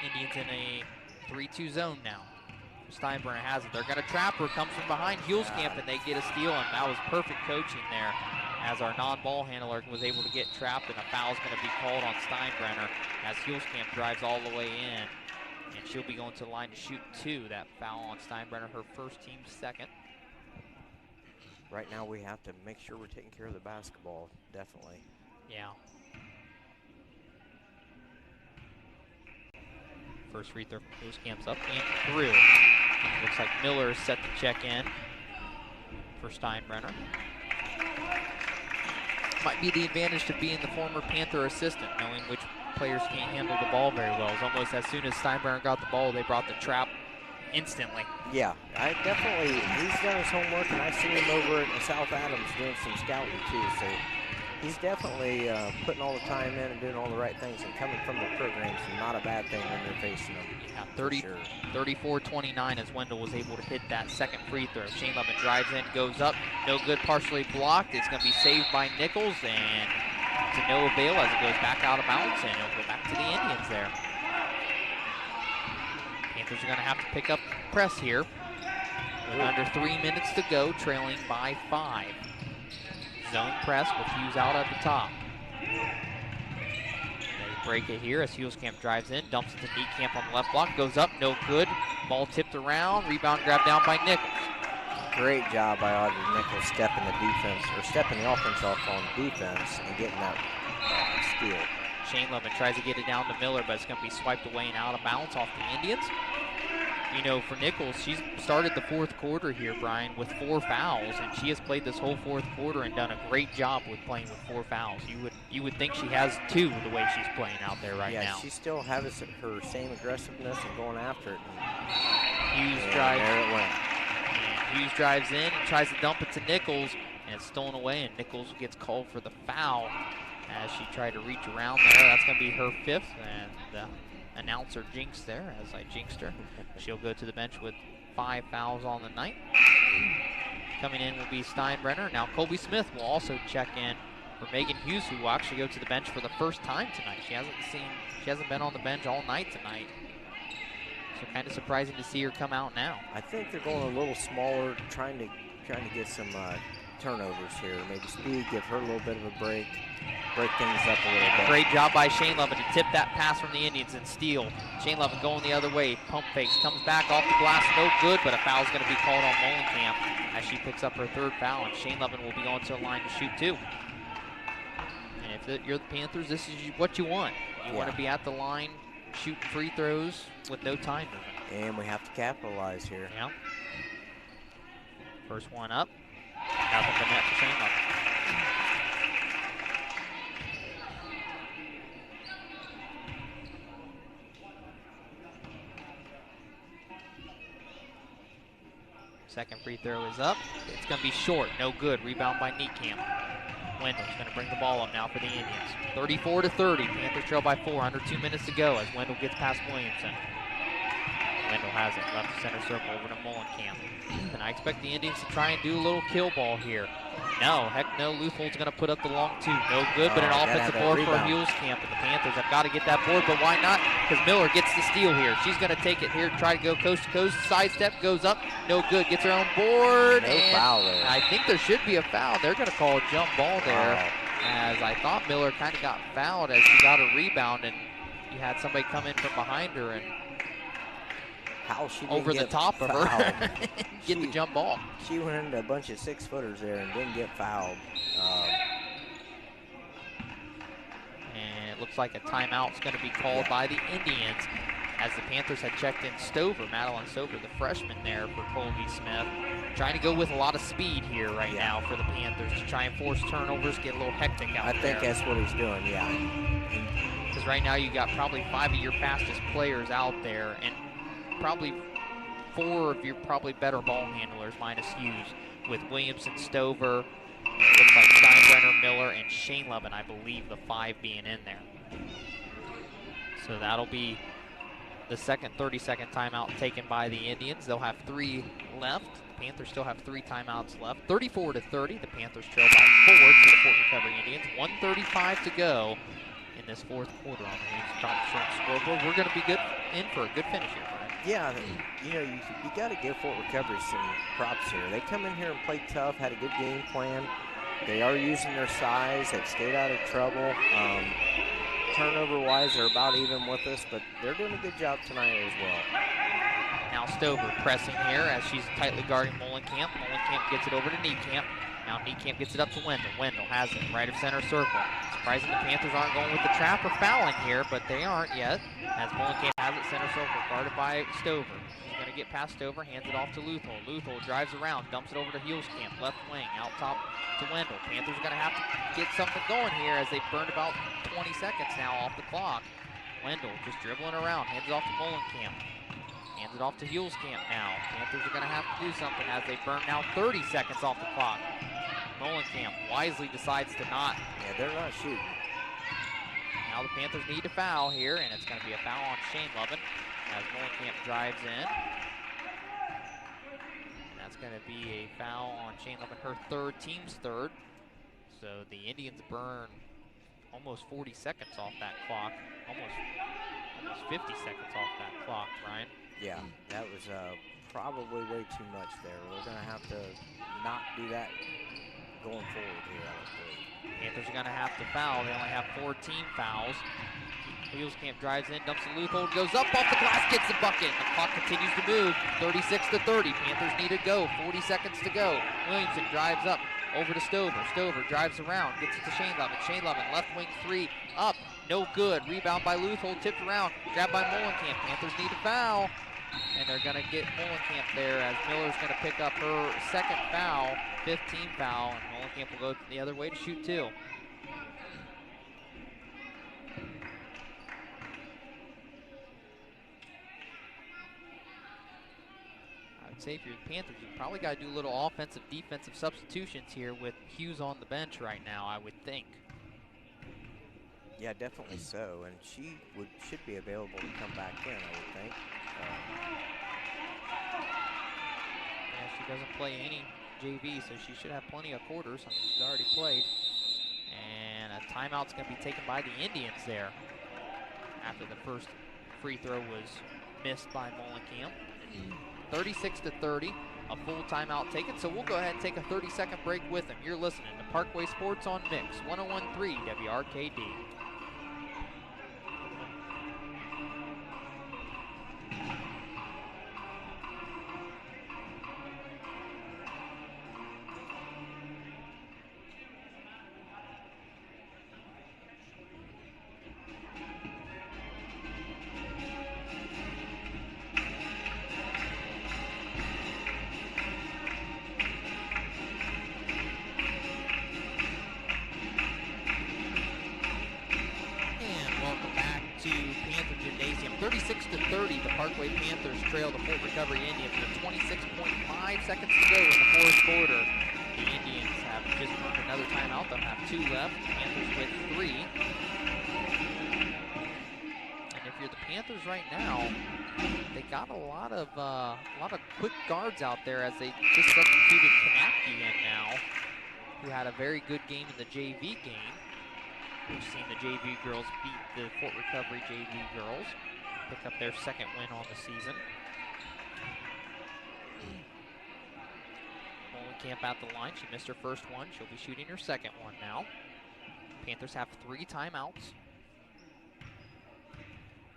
Indians in a 3-2 zone now. Steinbrenner has it. They're going to trap her. Comes from behind Huelskamp, and they get a steal, and that was perfect coaching there as our non-ball handler was able to get trapped, and a foul's going to be called on Steinbrenner as Huelskamp drives all the way in, and she'll be going to the line to shoot 2. That foul on Steinbrenner, her first, team second. right now we have to make sure we're taking care of the basketball, definitely. Yeah. First free throw from Hillscamp's up and through. Looks like Miller is set to check in for Steinbrenner. Might be the advantage to being the former Panther assistant, knowing which players can't handle the ball very well. It's almost as soon as Steinbrenner got the ball, they brought the trap instantly. Yeah, he's done his homework, and I've seen him over at South Adams doing some scouting too, so he's definitely putting all the time in and doing all the right things, and coming from the programs is not a bad thing when they're facing them. Yeah, 34-29 as Wendell was able to hit that second free throw. Shane Levin drives in, goes up, no good, partially blocked. It's going to be saved by Nichols, and to no avail as it goes back out of bounds, and it'll go back to the Indians there. Panthers are going to have to pick up press here with under 3 minutes to go, trailing by 5. Zone press with Hughes out at the top. They break it here as Hillscamp drives in, dumps it to Niekamp on the left block, goes up, no good. Ball tipped around, rebound grabbed down by Nichols. Great job by Audrey Nichols stepping the offense off on defense and getting that steal. Shane Levin tries to get it down to Miller, but it's going to be swiped away and out of bounds off the Indians. You know, for Nichols, she's started the fourth quarter here, Brian, with 4 fouls, and she has played this whole fourth quarter and done a great job with playing with 4 fouls. You would think she has 2 the way she's playing out there right now. Yeah, she still has her same aggressiveness and going after it. Hughes drives in and tries to dump it to Nichols, and it's stolen away, and Nichols gets called for the foul as she tried to reach around there. That's going to be her 5th, and the announcer jinxed there as I jinxed her. She'll go to the bench with 5 fouls on the night. Coming in will be Steinbrenner. Now Colby Smith will also check in for Megan Hughes, who will actually go to the bench for the first time tonight. She hasn't been on the bench all night tonight. So kind of surprising to see her come out now. I think they're going a little smaller, trying to get some turnovers here. Maybe speed, give her a little bit of a break things up a little bit. Great job by Shane Levin to tip that pass from the Indians and steal. Shane Levin going the other way, pump fakes, comes back off the glass, no good, but a foul's going to be called on Molenkamp as she picks up her 3rd foul, and Shane Levin will be going to the line to shoot 2. And if you're the Panthers, this is what you want. You want to be at the line, shooting free throws with no time movement. And we have to capitalize here. Yeah. First one up. Nothing but net for Shane Levin. Second free throw is up. It's going to be short. No good. Rebound by Niekamp. Wendell's going to bring the ball up now for the Indians. 34-30. Panthers trail by 4. Under 2 minutes to go as Wendell gets past Williamson. Wendell has it. Left center circle over to Molenkamp. And I expect the Indians to try and do a little kill ball here. No, heck no. Luthol's going to put up the long 2. No good, but an offensive board for Hillscamp. And the Panthers have got to get that board, but why not? Because Miller gets the steal here. She's going to take it here, try to go coast to coast. Sidestep, goes up. No good. Gets her own board. No foul there. I think there should be a foul. They're going to call a jump ball there. As I thought Miller kind of got fouled as she got a rebound, and you had somebody come in from behind her and over the top of her get the jump ball. She went into a bunch of 6-footers there and didn't get fouled. And it looks like a timeout's going to be called by the Indians as the Panthers had checked in Stover, Madeline Stover, the freshman there for Colby Smith. Trying to go with a lot of speed here right now for the Panthers to try and force turnovers, get a little hectic out there. I think that's what he's doing, yeah. Because right now you got probably 5 of your fastest players out there, and probably 4 of your probably better ball handlers minus Hughes, with Williamson, Stover, it looks like Steinbrenner, Miller, and Shane Levin, I believe the 5 being in there. So that'll be the second 30-second timeout taken by the Indians. They'll have 3 left. The Panthers still have 3 timeouts left. 34-30, the Panthers trail by 4 to the Fort Recovery Indians. 1:35 to go in this fourth quarter on the Wings Crop Insurance scoreboard. We're going to be in for a good finish here, Brian. Yeah, you know, you got to give Fort Recovery some props here. They come in here and play tough, had a good game plan. They are using their size. They've stayed out of trouble. Turnover-wise, they're about even with us, but they're doing a good job tonight as well. Now Stover pressing here as she's tightly guarding Molenkamp. Molenkamp gets it over to Niekamp. Now Niekamp gets it up to Wendell. Wendell has it right of center circle. Surprising the Panthers aren't going with the trap or fouling here, but they aren't yet. As Molenkamp has it center circle, guarded by Stover. She's going to get past Stover, hands it off to Luthold. Luthold drives around, dumps it over to Huelskamp, left wing, out top to Wendell. Panthers are going to have to get something going here as they've burned about 20 seconds now off the clock. Wendell just dribbling around, hands it off to Molenkamp. Hands it off to Huelskamp now. Panthers are going to have to do something as they burn now 30 seconds off the clock. Molenkamp wisely decides to not. Yeah, they're not shooting. Now the Panthers need to foul here, and it's going to be a foul on Shane Lovin as Molenkamp drives in. And that's going to be a foul on Shane Lovin, her third, team's third. So the Indians burn almost 40 seconds off that clock. Almost 50 seconds off that clock, Ryan. Yeah, that was probably way too much there. We're going to have to not do that going forward here, I would believe. Panthers are going to have to foul. They only have 4 team fouls. Huelskamp drives in, dumps to Luthold, goes up off the glass, gets the bucket. The clock continues to move, 36-30. Panthers need to go, 40 seconds to go. Williamson drives up over to Stover. Stover drives around, gets it to Shane Lovin. Shane Lovin, left wing 3, up, no good. Rebound by Luthold, tipped around, grabbed by Molenkamp. Panthers need to foul. And they're going to get Molenkamp there as Miller's going to pick up her second foul, 5th team foul, and Molenkamp will go the other way to shoot 2. I would say if you're the Panthers, you probably got to do a little offensive, defensive substitutions here with Hughes on the bench right now, I would think. Yeah, definitely so, and she should be available to come back in, I would think. Yeah, she doesn't play any JV, so she should have plenty of quarters. I mean, she's already played. And a timeout's going to be taken by the Indians there after the first free throw was missed by Molenkamp. 36-30, a full timeout taken. So we'll go ahead and take a 30-second break with them. You're listening to Parkway Sports on Mix, 101.3 WRKD. To Panther Gymnasium, 36-30. The Parkway Panthers trail the Fort Recovery Indians with 26.5 seconds to go in the fourth quarter. The Indians have just earned another timeout. They'll have 2 left. Panthers with 3. And if you're the Panthers right now, they got a lot of quick guards out there as they just substituted Kanapke in now, who had a very good game in the JV game. We've seen the JV girls beat the Fort Recovery JV girls, pick up their second win on the season. Molenkamp at the line. She missed her first one. She'll be shooting her second one now. Panthers have 3 timeouts.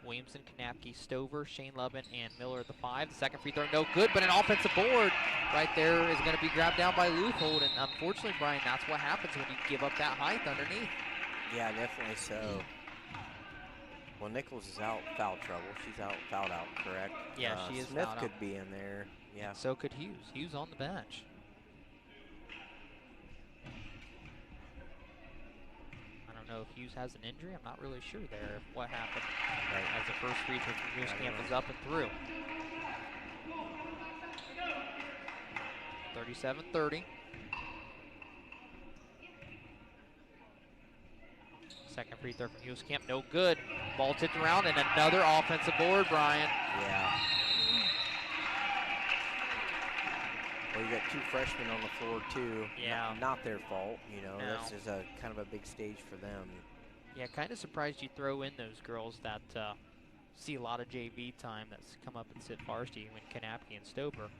Williamson, Kanapke, Stover, Shane Lovin, and Miller at the 5. The second free throw, no good, but an offensive board right there is going to be grabbed down by Luthold. And unfortunately, Brian, that's what happens when you give up that height underneath. Yeah, definitely so. Well, Nichols is out foul trouble. She's fouled out, correct? Yeah, she is Smith fouled could out. be in there. Yeah. So could Hughes. Hughes on the bench. I don't know if Hughes has an injury. I'm not really sure there what happened. Right. As the first free throw from Huelskamp is up and through. 37-30. Second free throw from Huelskamp, no good. Ball tipped around and another offensive board, Brian. Yeah. Well, you got 2 freshmen on the floor too. Yeah. Not their fault, you know. No. This is a kind of a big stage for them. Yeah, kind of surprised you throw in those girls that see a lot of JV time that's come up and sit varsity when Kanapke and Stover.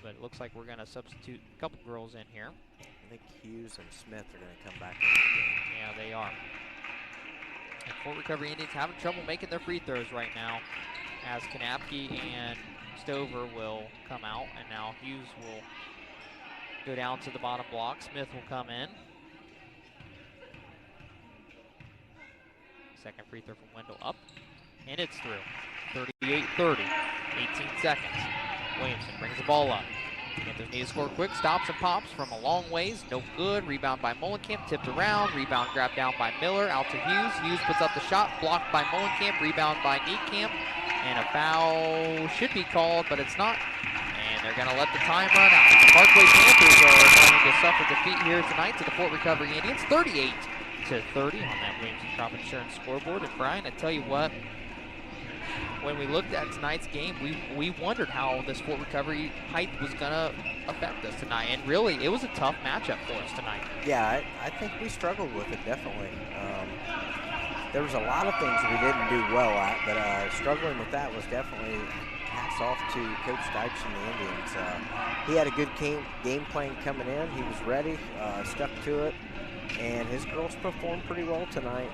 But it looks like we're going to substitute a couple girls in here. I think Hughes and Smith are going to come back in the game. Yeah, they are. And Fort Recovery Indians having trouble making their free throws right now. as Kanapke and Stover will come out, and now Hughes will go down to the bottom block. Smith will come in. Second free throw from Wendell up, and it's through. 38-30, 18 seconds. Williamson brings the ball up. Panthers need to score quick, stops and pops from a long ways, no good. Rebound by Mullenkamp, tipped around. Rebound grabbed down by Miller, out to Hughes. Hughes puts up the shot, blocked by Mullenkamp. Rebound by Niekamp, and a foul should be called, but it's not. And they're going to let the time run out. The Parkway Panthers are going to suffer defeat here tonight to the Fort Recovery Indians, 38-30 on that Williamson Crop Insurance scoreboard. And Brian, I tell you what, when we looked at tonight's game, we wondered how this Fort Recovery height was going to affect us tonight. And really, it was a tough matchup for us tonight. Yeah, I think we struggled with it, definitely. There was a lot of things we didn't do well at, but struggling with that was definitely hats off to Coach Dykes and the Indians. He had a good game plan coming in. He was ready, stuck to it, and his girls performed pretty well tonight.